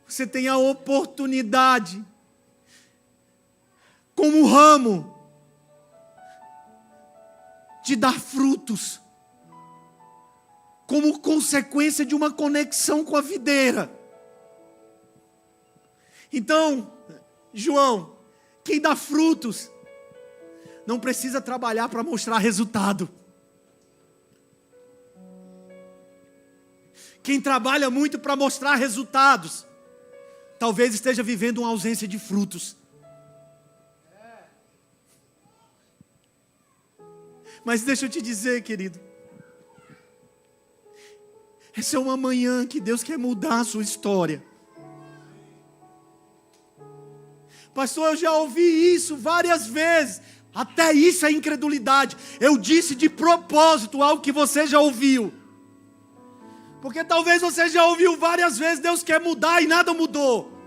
você tem a oportunidade, como ramo, de dar frutos, como consequência de uma conexão com a videira. Então, João, quem dá frutos, não precisa trabalhar para mostrar resultado. Quem trabalha muito para mostrar resultados, talvez esteja vivendo uma ausência de frutos. Mas deixa eu te dizer, querido, essa é uma manhã que Deus quer mudar a sua história. Pastor, eu já ouvi isso várias vezes. Até isso é incredulidade. Eu disse de propósito algo que você já ouviu. Porque talvez você já ouviu várias vezes: Deus quer mudar e nada mudou.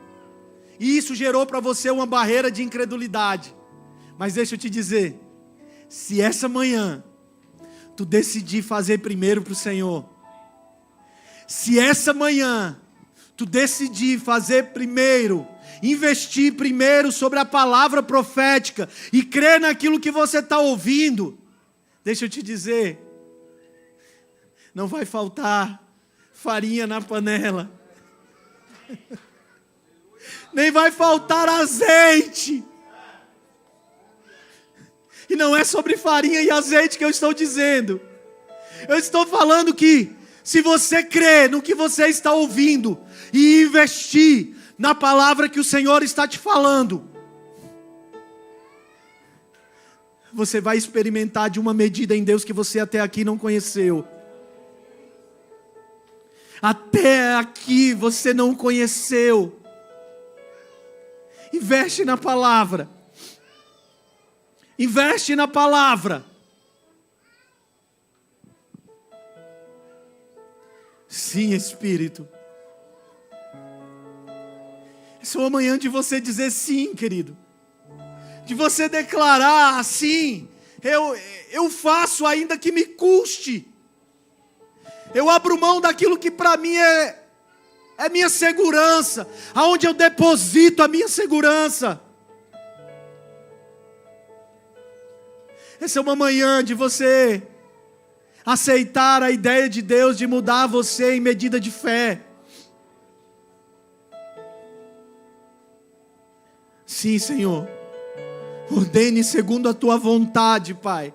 E isso gerou para você uma barreira de incredulidade. Mas deixa eu te dizer, se essa manhã tu decidir fazer primeiro para o Senhor, se essa manhã tu decidir fazer primeiro, investir primeiro sobre a palavra profética e crer naquilo que você está ouvindo, deixa eu te dizer, não vai faltar farinha na panela, nem vai faltar azeite. E não é sobre farinha e azeite que eu estou dizendo. Eu estou falando que se você crer no que você está ouvindo e investir na palavra que o Senhor está te falando, você vai experimentar de uma medida em Deus que você até aqui não conheceu. Até aqui você não conheceu. Investe na palavra. Investe na palavra. Sim, Espírito. Essa é uma manhã de você dizer sim, querido. De você declarar assim: eu faço ainda que me custe. Eu abro mão daquilo que para mim é minha segurança, aonde eu deposito a minha segurança. Essa é uma manhã de você aceitar a ideia de Deus de mudar você em medida de fé. Sim, Senhor. Ordene segundo a Tua vontade, Pai.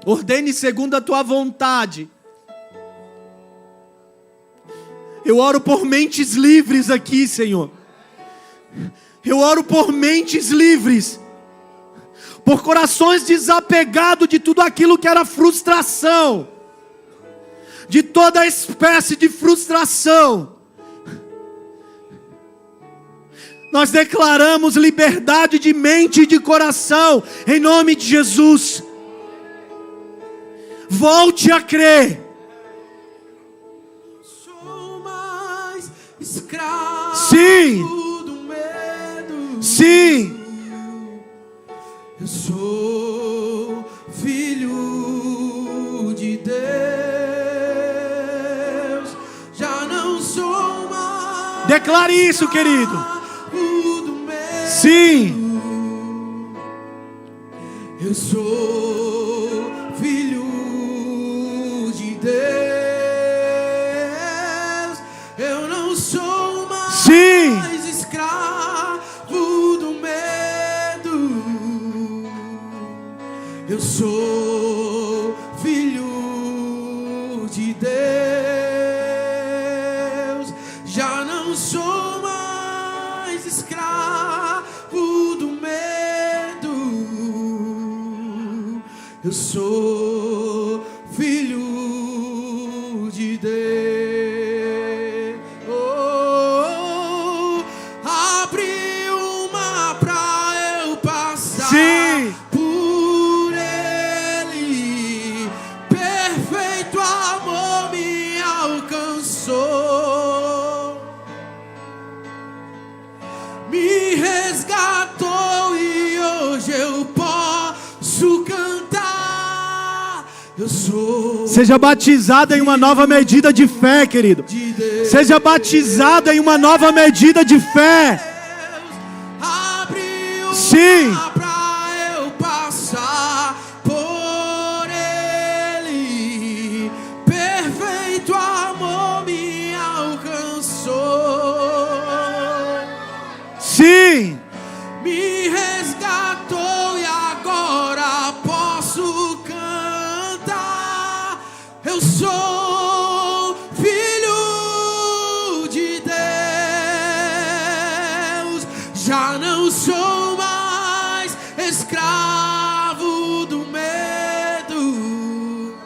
Ordene segundo a Tua vontade. Eu oro por mentes livres aqui, Senhor. Eu oro por mentes livres, por corações desapegados de tudo aquilo que era frustração, de toda espécie de frustração. Nós declaramos liberdade de mente e de coração, em nome de Jesus. Volte a crer. Sou mais escravo Sim. do medo. Sim. Eu sou filho de Deus. Já não sou mais. Declare isso, querido. Do medo. Sim. Eu sou filho de Deus. Eu não sou mais. Sim. Escravo do medo. Eu sou filho de Deus. Já não sou mais escravo do medo. Eu sou filho de Deus. Oh, abre o mar pra eu passar. Sim. Por ele, perfeito amor me alcançou, me resgatou e hoje eu posso cantar. Eu sou. Seja batizado em uma nova medida de fé, querido. De Deus. Seja batizado em uma nova medida de fé. Abre o Sim. mar pra eu passar por ele. Perfeito amor me alcançou. Sim. Me resgatou e agora posso cantar. Eu sou filho de Deus. Já não sou mais escravo do medo.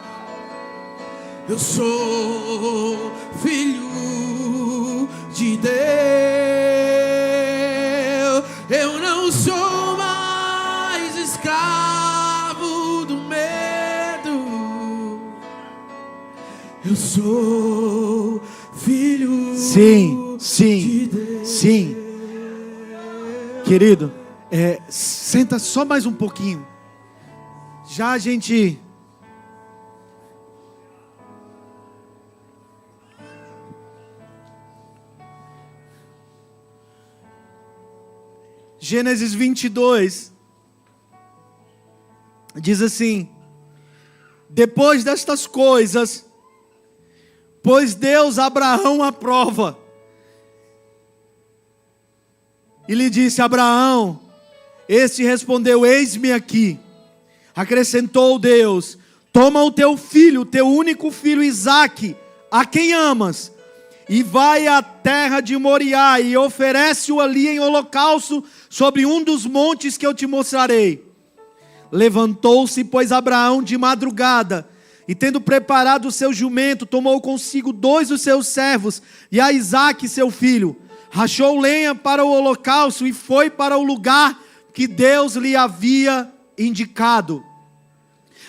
Eu sou filho de Deus. Eu não sou mais escravo do medo. Eu sou filho Sim. de Sim. Deus. Sim. Querido, senta só mais um pouquinho. Já a gente... Gênesis 22 diz assim: depois destas coisas, pôs Deus a Abraão à prova e lhe disse: Abraão. Este respondeu: eis-me aqui. Acrescentou Deus: toma o teu filho, o teu único filho Isaque, a quem amas, e vai à terra de Moriá e oferece-o ali em holocausto sobre um dos montes que eu te mostrarei. Levantou-se, pois, Abraão de madrugada, e tendo preparado o seu jumento, tomou consigo 2 dos seus servos e a Isaque seu filho, rachou lenha para o holocausto e foi para o lugar que Deus lhe havia indicado.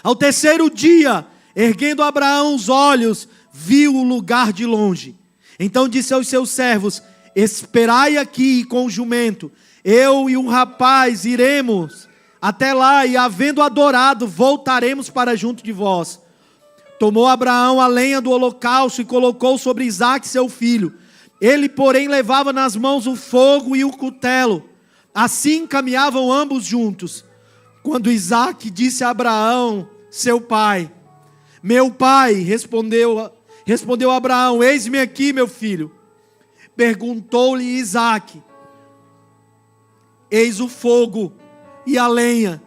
Ao terceiro dia, erguendo Abraão os olhos, viu o lugar de longe. Então disse aos seus servos: esperai aqui com o jumento, eu e um rapaz iremos até lá, e havendo adorado, voltaremos para junto de vós. Tomou Abraão a lenha do holocausto e colocou sobre Isaque seu filho. Ele, porém, levava nas mãos o fogo e o cutelo. Assim caminhavam ambos juntos. Quando Isaque disse a Abraão, seu pai: meu pai, respondeu Abraão: eis-me aqui, meu filho. Perguntou-lhe Isaque: eis o fogo e a lenha,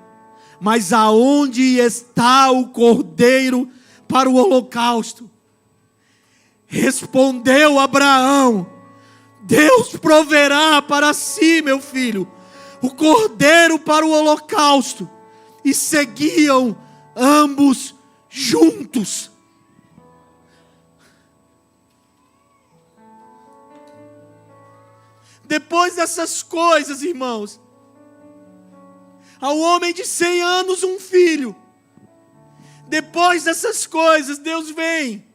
mas aonde está o cordeiro para o holocausto? Respondeu Abraão: Deus proverá para si, meu filho, o cordeiro para o holocausto. E seguiam ambos juntos. Depois dessas coisas, irmãos, ao homem de 100 anos um filho. Depois dessas coisas, Deus vem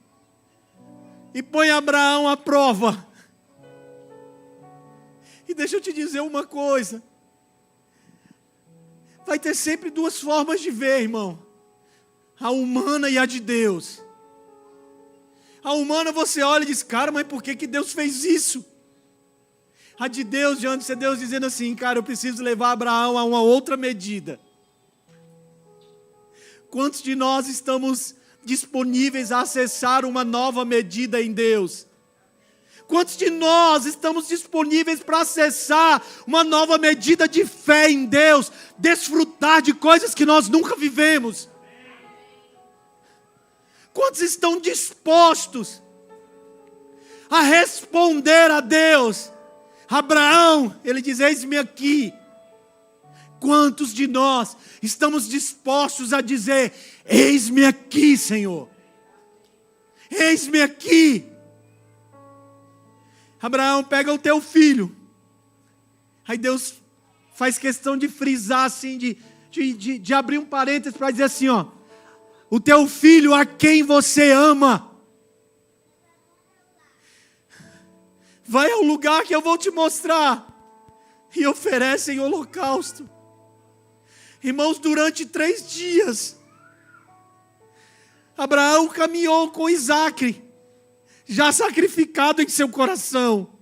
e põe Abraão à prova. E deixa eu te dizer uma coisa. Vai ter sempre duas formas de ver, irmão. A humana e a de Deus. A humana você olha e diz, cara, mas por que Deus fez isso? A de Deus, diante de Deus dizendo assim, cara, eu preciso levar Abraão a uma outra medida. Quantos de nós estamos disponíveis a acessar uma nova medida em Deus? Quantos de nós estamos disponíveis para acessar uma nova medida de fé em Deus? Desfrutar de coisas que nós nunca vivemos? Quantos estão dispostos a responder a Deus? Abraão, ele diz, eis-me aqui. Quantos de nós estamos dispostos a dizer, eis-me aqui, Senhor. Eis-me aqui. Abraão, pega o teu filho. Aí Deus faz questão de frisar assim, de abrir um parênteses para dizer assim, ó. O teu filho a quem você ama. Vai ao lugar que eu vou te mostrar. E oferece em holocausto. Irmãos, durante 3 dias, Abraão caminhou com Isaque, já sacrificado em seu coração.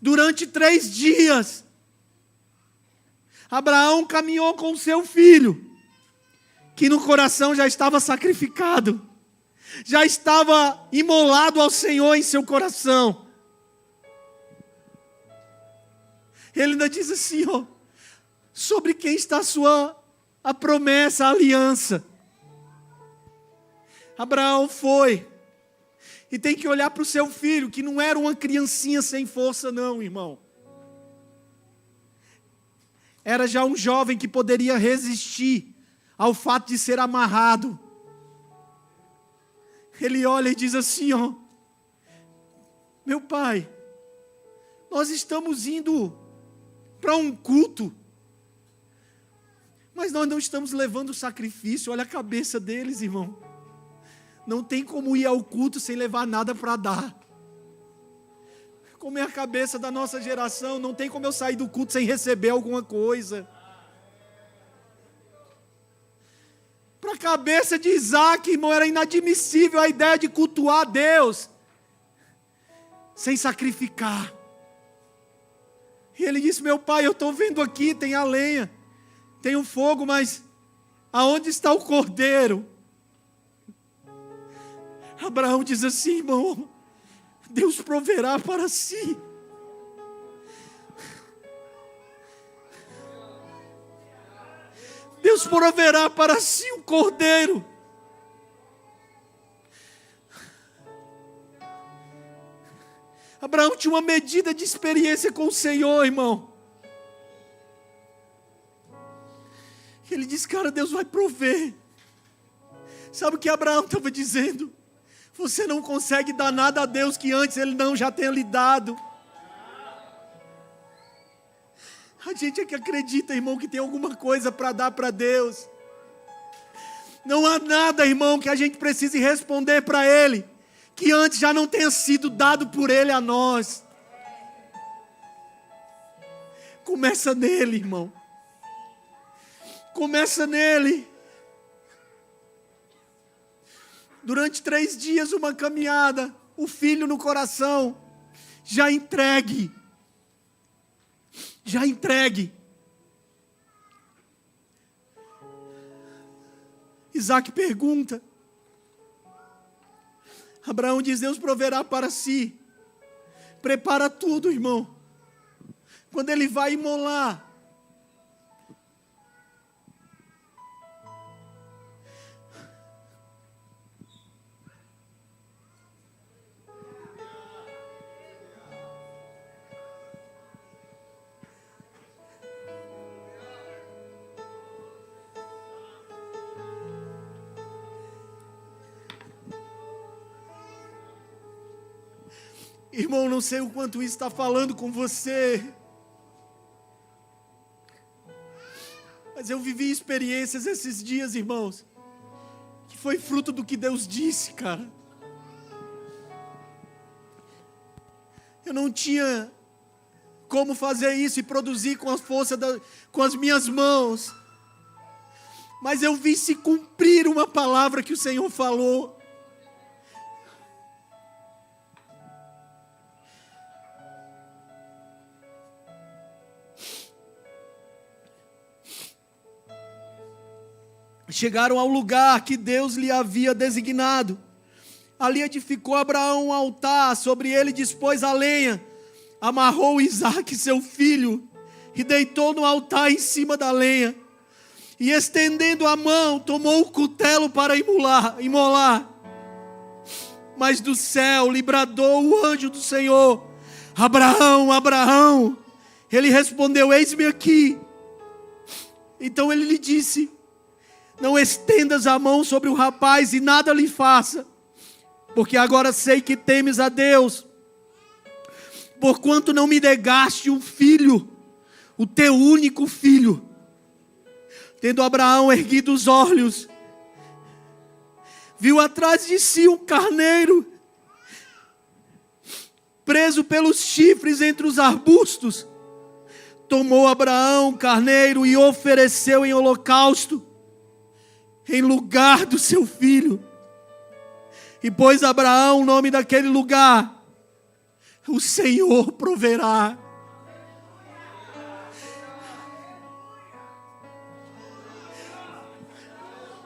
Durante 3 dias, Abraão caminhou com seu filho, que no coração já estava sacrificado, já estava imolado ao Senhor em seu coração. Ele ainda diz assim, ó, sobre quem está a promessa, a aliança. Abraão foi, e tem que olhar para o seu filho, que não era uma criancinha sem força não, irmão. Era já um jovem que poderia resistir ao fato de ser amarrado. Ele olha e diz assim, ó, meu pai, nós estamos indo para um culto, mas nós não estamos levando sacrifício. Olha a cabeça deles, irmão. Não tem como ir ao culto sem levar nada para dar. Como é a cabeça da nossa geração, não tem como eu sair do culto sem receber alguma coisa. Para a cabeça de Isaque, irmão, era inadmissível a ideia de cultuar a Deus sem sacrificar. E ele disse, meu pai, eu estou vendo aqui, tem a lenha, tem o fogo, mas aonde está o cordeiro? Abraão diz assim, irmão, Deus proverá para si. Deus proverá para si um cordeiro. Abraão tinha uma medida de experiência com o Senhor, irmão. Ele disse, cara, Deus vai prover. Sabe o que Abraão estava dizendo? Você não consegue dar nada a Deus que antes Ele não já tenha lhe dado. A gente é que acredita, irmão, que tem alguma coisa para dar para Deus. Não há nada, irmão, que a gente precise responder para Ele, que antes já não tenha sido dado por Ele a nós. Começa nele, irmão. Começa nele. Durante 3 dias, uma caminhada, o filho no coração, já entregue. Já entregue. Isaque pergunta. Abraão diz, Deus proverá para si. Prepara tudo, irmão. Quando ele vai imolar, Irmão, não sei o quanto isso está falando com você, mas eu vivi experiências esses dias, irmãos, que foi fruto do que Deus disse, cara. Eu não tinha como fazer isso e produzir com a força, com as minhas mãos, mas eu vi se cumprir uma palavra que o Senhor falou. Chegaram ao lugar que Deus lhe havia designado. Ali edificou Abraão um altar, sobre ele dispôs a lenha, amarrou Isaque, seu filho, e deitou no altar em cima da lenha. E estendendo a mão, tomou o cutelo para imolar. Mas do céu lhe bradou o anjo do Senhor: Abraão, Abraão. Ele respondeu: eis-me aqui. Então ele lhe disse: não estendas a mão sobre o rapaz e nada lhe faça, porque agora sei que temes a Deus, porquanto não me negaste um filho, o teu único filho. Tendo Abraão erguido os olhos, viu atrás de si um carneiro, preso pelos chifres entre os arbustos. Tomou Abraão o carneiro e ofereceu em holocausto, em lugar do seu filho. E pôs Abraão o nome daquele lugar: o Senhor proverá.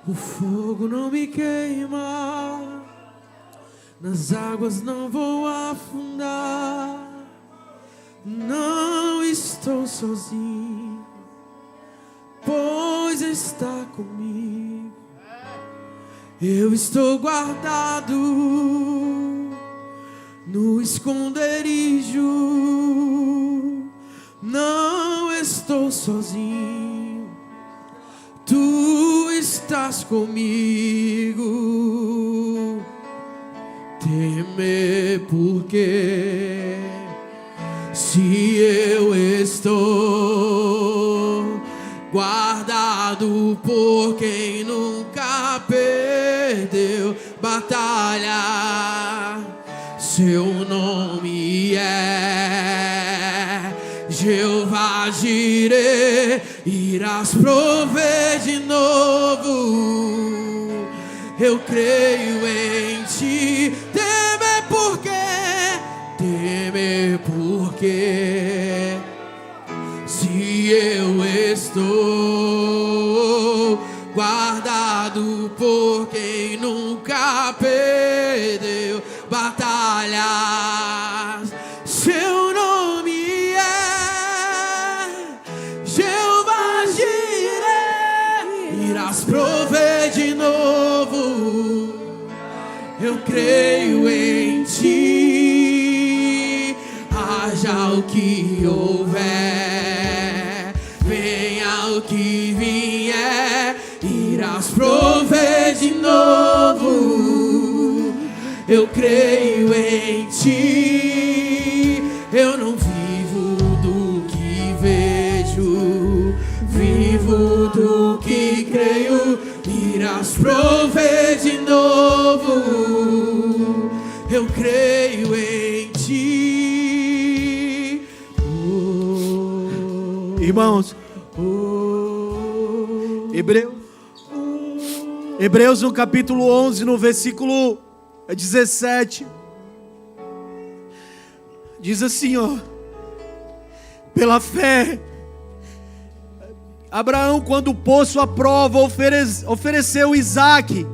O fogo não me queima, nas águas não vou afundar. Não estou sozinho, pois está comigo. Eu estou guardado no esconderijo. Não estou sozinho, tu estás comigo. Temer porque se eu estou guardado por quem nunca perdeu batalha, seu nome é Jeová Jireh, irás prover de novo. Eu creio em ti. Temer porque se eu estou guardado por quem nunca perdeu batalhas, seu nome é Jeová Jireh, irás prover de novo. Eu creio em ti, haja o que houver, venha o que vier, irás prover de novo. Eu creio em ti, eu não vivo do que vejo, vivo do que creio, irás prover de novo. Eu creio em ti. Irmãos, Hebreus no capítulo 11, no versículo 17, diz assim, ó: pela fé, Abraão, quando posto à prova, ofereceu Isaque.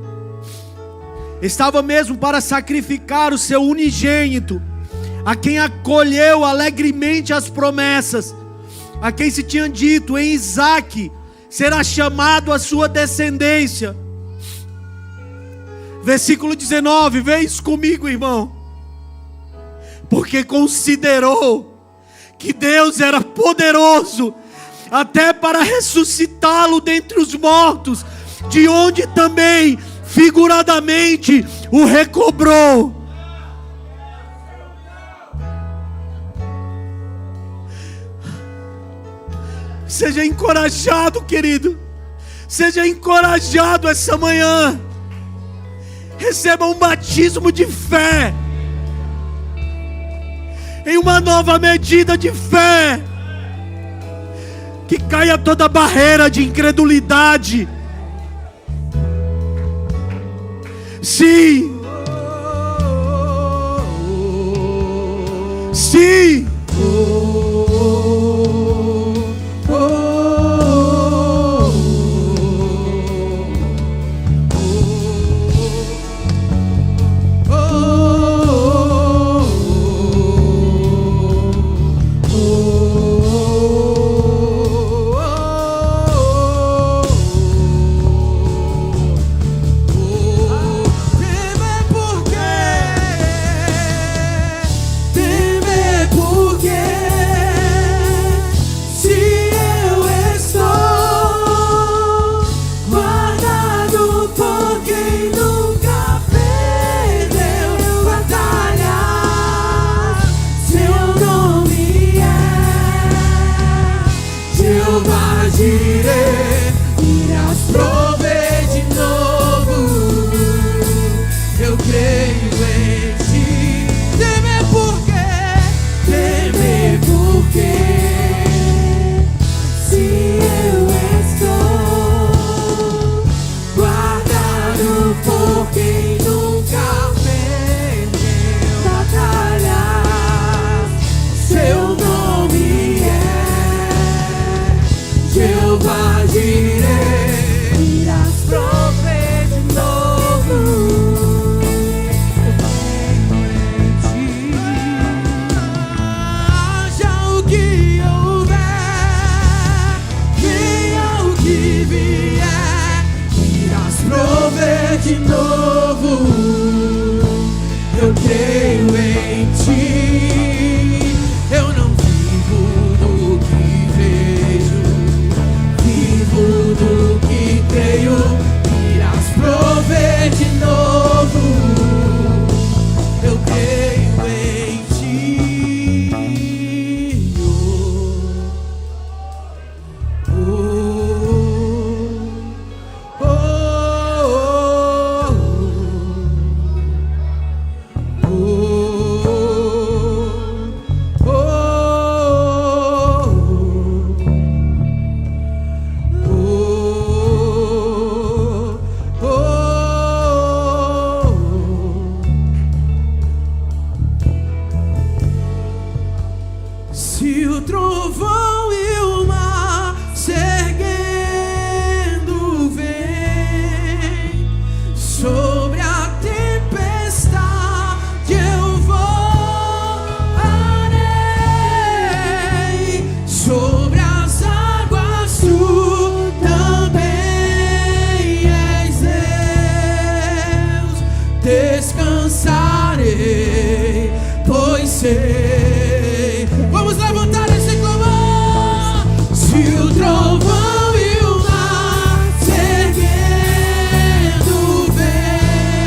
Estava mesmo para sacrificar o seu unigênito, a quem acolheu alegremente as promessas, a quem se tinha dito: em Isaque será chamado a sua descendência. Versículo 19, vê isso comigo, irmão. Porque considerou que Deus era poderoso até para ressuscitá-lo dentre os mortos, de onde também figuradamente o recobrou. Seja encorajado, querido. Seja encorajado essa manhã. Receba um batismo de fé, em uma nova medida de fé. Que caia toda barreira de incredulidade. Sim. Sim. Descansarei, pois sei. Vamos levantar esse clamor. Se o trovão e o mar se erguendo vem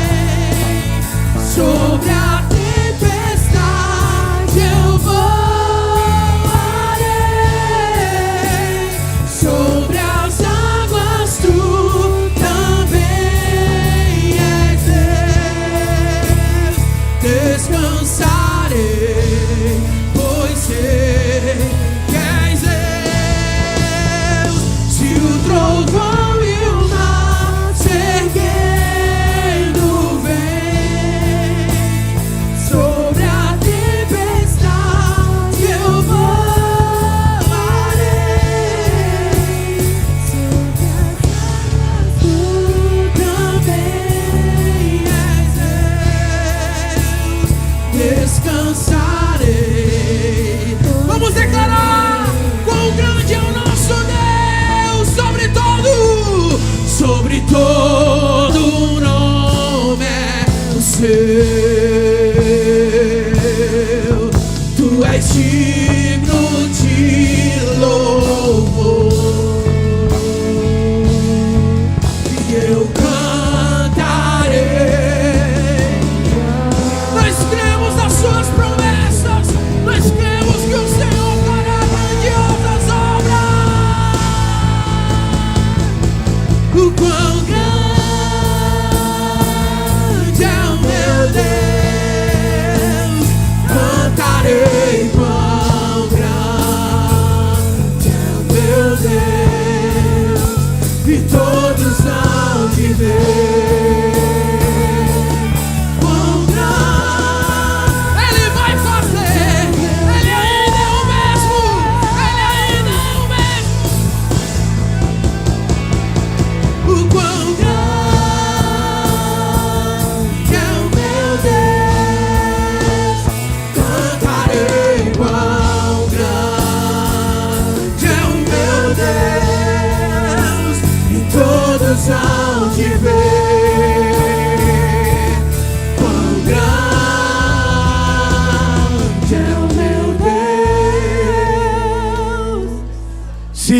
sobre a tempestade, eu voarei. Sobre as águas tu também és Deus. Descansarei, pois sei que és Deus. Se o trovão e o mar se erguendo vem sobre a tempestade, eu voarei. Sobre as águas tu também és Deus. Descansarei. Vamos declarar quão grande é o nosso Deus. Sobre todo nome é o seu. Tu és digno de louvor, e eu cantarei. Nós cremos nas suas promessas. Nós cremos que o Senhor fará grandiosas obras.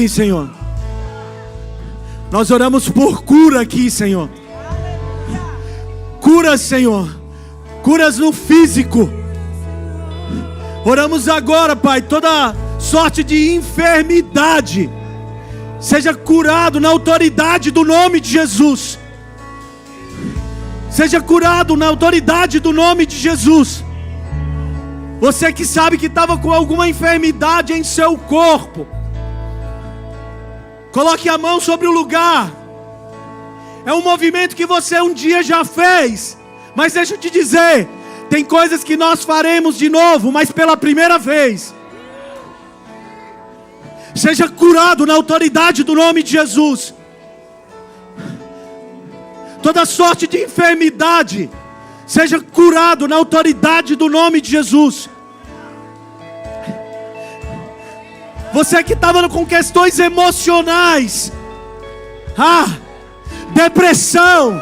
Sim, Senhor. Nós oramos por cura aqui, Senhor. Curas, Senhor. Curas no físico. Oramos agora, Pai, toda sorte de enfermidade seja curado na autoridade do nome de Jesus. Seja curado na autoridade do nome de Jesus. Você que sabe que estava com alguma enfermidade em seu corpo, coloque a mão sobre o lugar. É um movimento que você um dia já fez, mas deixa eu te dizer, tem coisas que nós faremos de novo, mas pela primeira vez. Seja curado na autoridade do nome de Jesus. Toda sorte de enfermidade seja curado na autoridade do nome de Jesus. Você que estava com questões emocionais, depressão,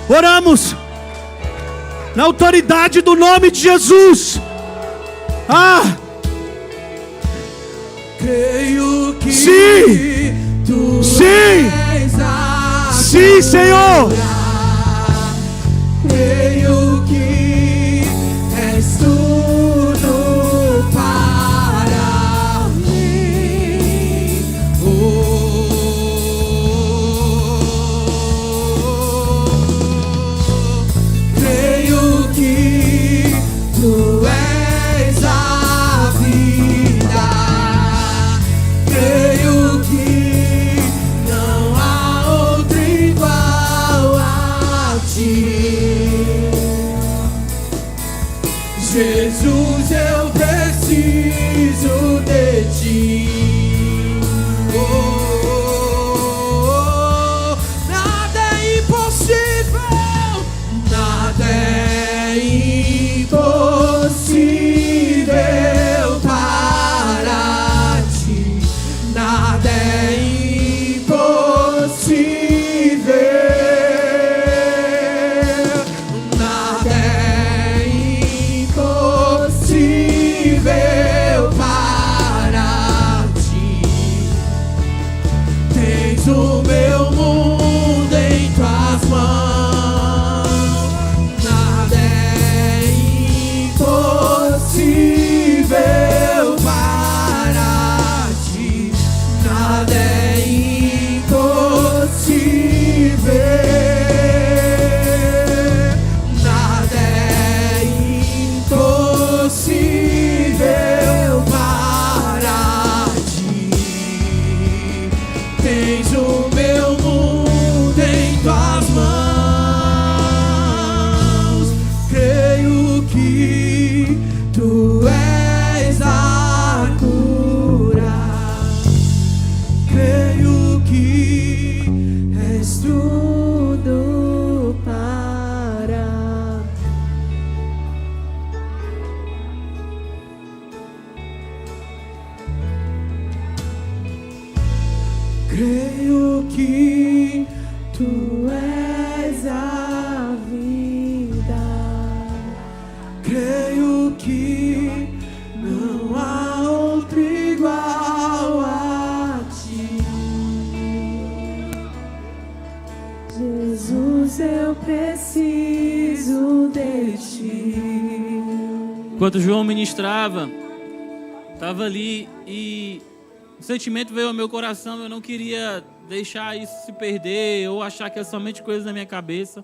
oramos na autoridade do nome de Jesus. Creio que sim, tu sim, és a sim, Senhor. Creio que és tudo para mim. Creio que tu és a vida. Creio que não há outro igual a ti. Jesus, eu preciso de ti. Nada é impossível, nada é impossível para ti. Nada é impossível, nada é impossível para ti. Tens o meu mundo em tuas mãos. Nada é impossível para ti. Nada é impossível. Nada é impossível para ti. Tens o meu mundo em tuas mãos. Creio que tu és a cura. Creio que és tudo para. Creio que tu és a vida. Creio que não há outro igual a ti. Jesus, eu preciso de ti. Enquanto João ministrava, estava ali e o sentimento veio ao meu coração. Eu não queria deixar isso se perder ou achar que é somente coisa da minha cabeça.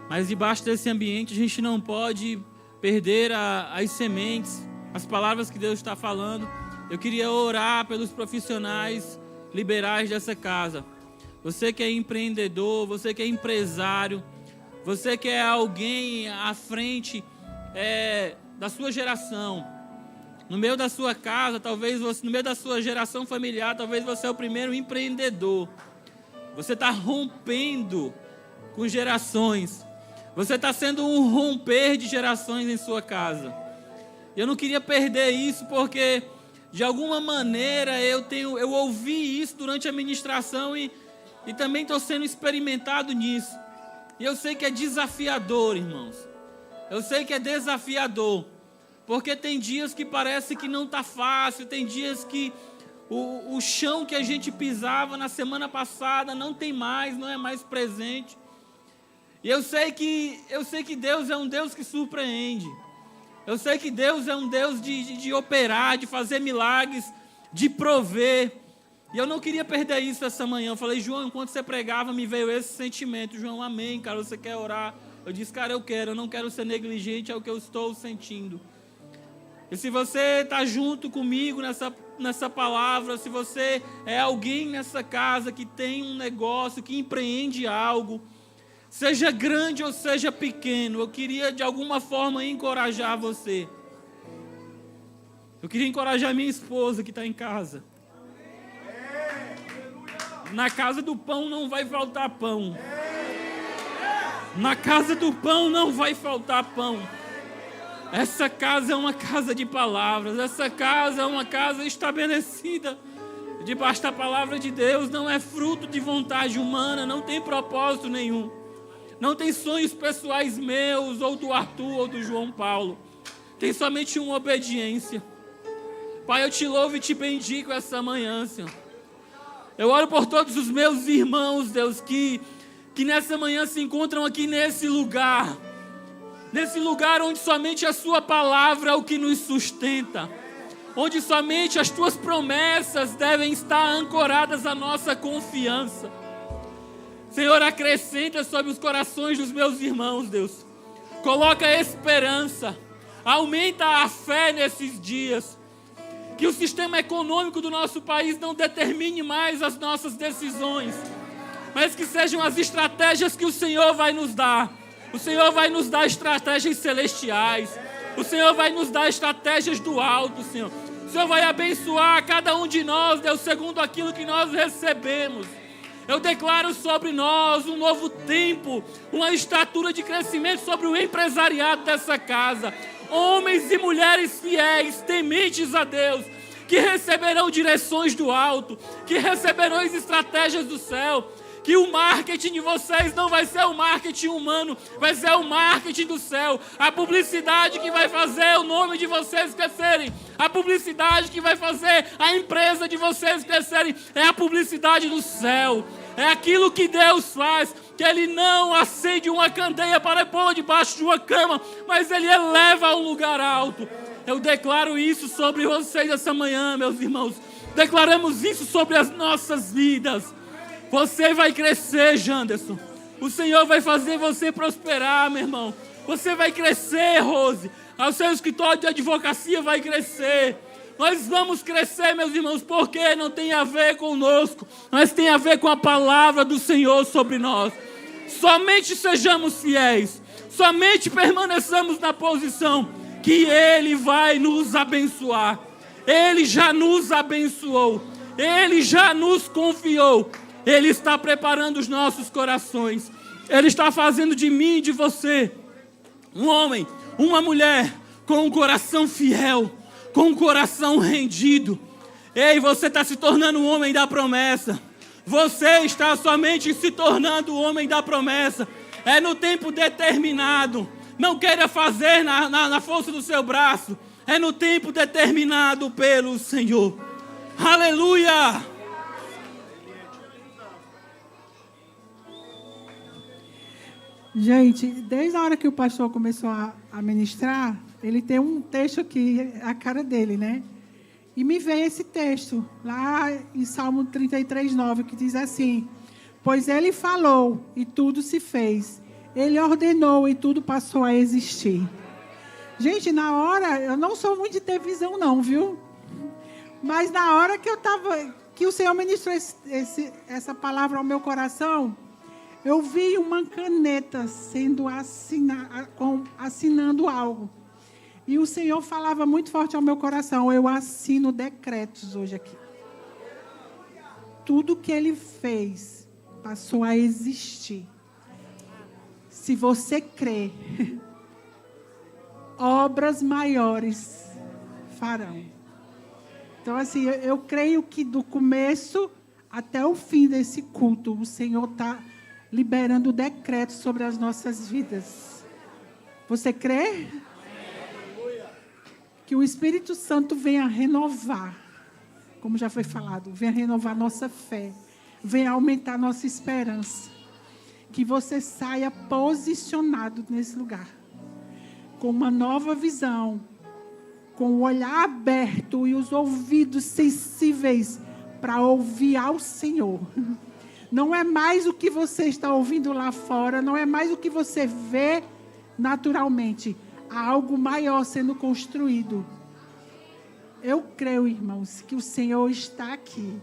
Mas debaixo desse ambiente a gente não pode perder as sementes, as palavras que Deus está falando. Eu queria orar pelos profissionais liberais dessa casa. Você que é empreendedor, você que é empresário, você que é alguém à frente da sua geração. No meio da sua casa, talvez você, no meio da sua geração familiar, talvez você é o primeiro empreendedor. Você está rompendo com gerações. Você está sendo um romper de gerações em sua casa. Eu não queria perder isso porque, de alguma maneira, eu ouvi isso durante a ministração e também estou sendo experimentado nisso. E eu sei que é desafiador, irmãos. Eu sei que é desafiador. Porque tem dias que parece que não está fácil, tem dias que o chão que a gente pisava na semana passada não tem mais, não é mais presente. E eu sei que Deus é um Deus que surpreende. Eu sei que Deus é um Deus de operar, de fazer milagres, de prover. E eu não queria perder isso essa manhã. Eu falei, João, enquanto você pregava, me veio esse sentimento. João, amém, cara, você quer orar? Eu disse, cara, eu não quero ser negligente, é o que eu estou sentindo. E se você está junto comigo nessa palavra, se você é alguém nessa casa que tem um negócio, que empreende algo, seja grande ou seja pequeno, eu queria de alguma forma encorajar você. Eu queria encorajar minha esposa que está em casa. Na casa do pão não vai faltar pão. Na casa do pão não vai faltar pão. Essa casa é uma casa de palavras. Essa casa é uma casa estabelecida debaixo da palavra de Deus. Não é fruto de vontade humana, não tem propósito nenhum. Não tem sonhos pessoais meus, ou do Arthur, ou do João Paulo. Tem somente uma obediência. Pai, eu te louvo e te bendigo essa manhã, Senhor. Eu oro por todos os meus irmãos, Deus, que nessa manhã se encontram aqui nesse lugar. Nesse lugar onde somente a sua palavra é o que nos sustenta. Onde somente as tuas promessas devem estar ancoradas à nossa confiança. Senhor, acrescenta sobre os corações dos meus irmãos, Deus. Coloca esperança. Aumenta a fé nesses dias. Que o sistema econômico do nosso país não determine mais as nossas decisões. Mas que sejam as estratégias que o Senhor vai nos dar. O Senhor vai nos dar estratégias celestiais. O Senhor vai nos dar estratégias do alto, Senhor. O Senhor vai abençoar cada um de nós, Deus, segundo aquilo que nós recebemos. Eu declaro sobre nós um novo tempo, uma estatura de crescimento sobre o empresariado dessa casa. Homens e mulheres fiéis, tementes a Deus, que receberão direções do alto, que receberão as estratégias do céu. Que o marketing de vocês não vai ser o marketing humano, vai ser o marketing do céu. A publicidade que vai fazer o nome de vocês crescerem, a publicidade que vai fazer a empresa de vocês crescerem, é a publicidade do céu. É aquilo que Deus faz, que Ele não acende uma candeia para pôr debaixo de uma cama, mas Ele eleva a um lugar alto. Eu declaro isso sobre vocês essa manhã, meus irmãos. Declaramos isso sobre as nossas vidas. Você vai crescer, Janderson. O Senhor vai fazer você prosperar, meu irmão. Você vai crescer, Rose. O seu escritório de advocacia vai crescer. Nós vamos crescer, meus irmãos, porque não tem a ver conosco, mas tem a ver com a palavra do Senhor sobre nós. Somente sejamos fiéis. Somente permaneçamos na posição que Ele vai nos abençoar. Ele já nos abençoou. Ele já nos confiou. Ele está preparando os nossos corações. Ele está fazendo de mim e de você um homem, uma mulher com um coração fiel, com um coração rendido. Ei, você está se tornando um homem da promessa. Você está somente se tornando o homem da promessa. É no tempo determinado. Não queira fazer na força do seu braço. É no tempo determinado pelo Senhor. Aleluia! Gente, desde a hora que o pastor começou a ministrar, ele tem um texto aqui, a cara dele, né? E me veio esse texto, lá em Salmo 33:9, que diz assim: pois ele falou e tudo se fez. Ele ordenou e tudo passou a existir. Gente, na hora, eu não sou muito de ter visão não, viu? Mas na hora que o Senhor ministrou essa palavra ao meu coração, eu vi uma caneta sendo assinando algo. E o Senhor falava muito forte ao meu coração: eu assino decretos hoje aqui. Tudo que Ele fez passou a existir. Se você crê, obras maiores farão. Então, assim, eu creio que do começo até o fim desse culto, o Senhor está liberando decretos sobre as nossas vidas. Você crê? Que o Espírito Santo venha renovar, como já foi falado, venha renovar nossa fé, venha aumentar nossa esperança. Que você saia posicionado nesse lugar, com uma nova visão, com o olhar aberto e os ouvidos sensíveis para ouvir ao Senhor. Não é mais o que você está ouvindo lá fora, não é mais o que você vê naturalmente. Há algo maior sendo construído. Eu creio, irmãos, que o Senhor está aqui.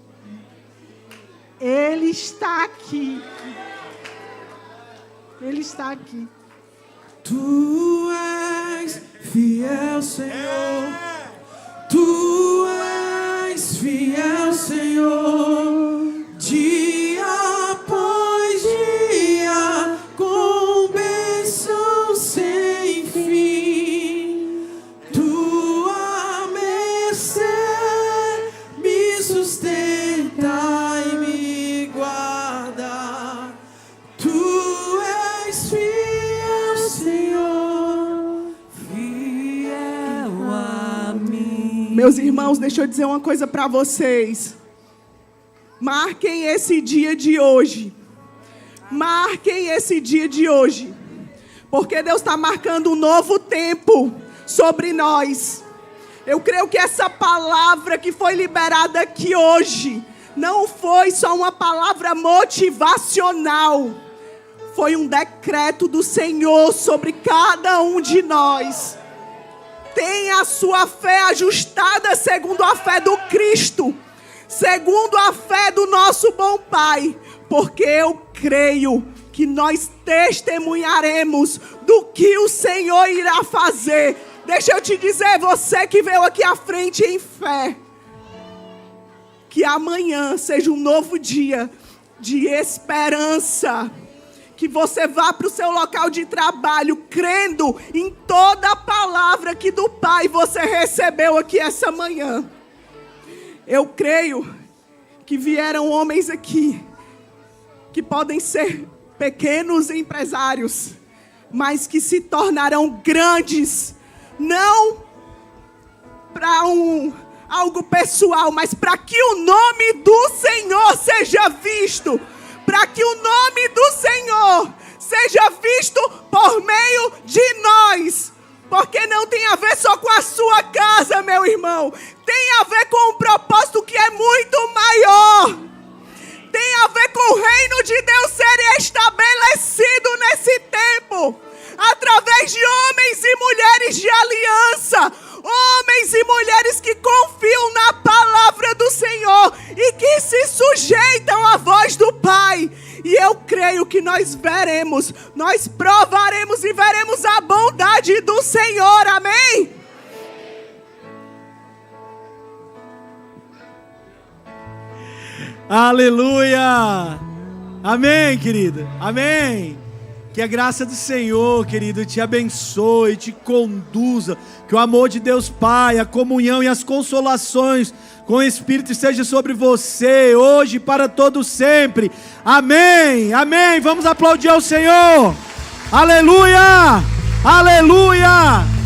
Ele está aqui. Ele está aqui. Tu és fiel, Senhor. Tu és fiel, Senhor. Dia após dia, com bênção sem fim. Tua mercê me sustenta e me guarda. Tu és fiel, Senhor, fiel a mim. Meus irmãos, deixa eu dizer uma coisa para vocês. Marquem esse dia de hoje. Marquem esse dia de hoje. Porque Deus está marcando um novo tempo sobre nós. Eu creio que essa palavra que foi liberada aqui hoje não foi só uma palavra motivacional. Foi um decreto do Senhor sobre cada um de nós. Tenha a sua fé ajustada segundo a fé do Cristo, segundo a fé do nosso bom Pai, porque eu creio que nós testemunharemos do que o Senhor irá fazer. Deixa eu te dizer, você que veio aqui à frente em fé, que amanhã seja um novo dia de esperança. Que você vá para o seu local de trabalho crendo em toda a palavra que do Pai você recebeu aqui essa manhã. Eu creio que vieram homens aqui que podem ser pequenos empresários, mas que se tornarão grandes, não para algo pessoal, mas para que o nome do Senhor seja visto. Para que o nome do Senhor seja visto por meio de nós. Porque não tem a ver só com a sua casa, meu irmão. Tem a ver com um propósito que é muito maior. Tem a ver com o reino de Deus ser estabelecido nesse tempo. Através de homens e mulheres de aliança. Homens e mulheres que confiam na palavra do Senhor e que se sujeitam à voz do Pai. E eu creio que nós veremos, nós provaremos e veremos a bondade do Senhor. Amém? Aleluia! Amém, querida. Amém. Que a graça do Senhor, querido, te abençoe, te conduza. Que o amor de Deus Pai, a comunhão e as consolações com o Espírito esteja sobre você, hoje e para todo sempre. Amém, amém. Vamos aplaudir ao Senhor. Aleluia, aleluia.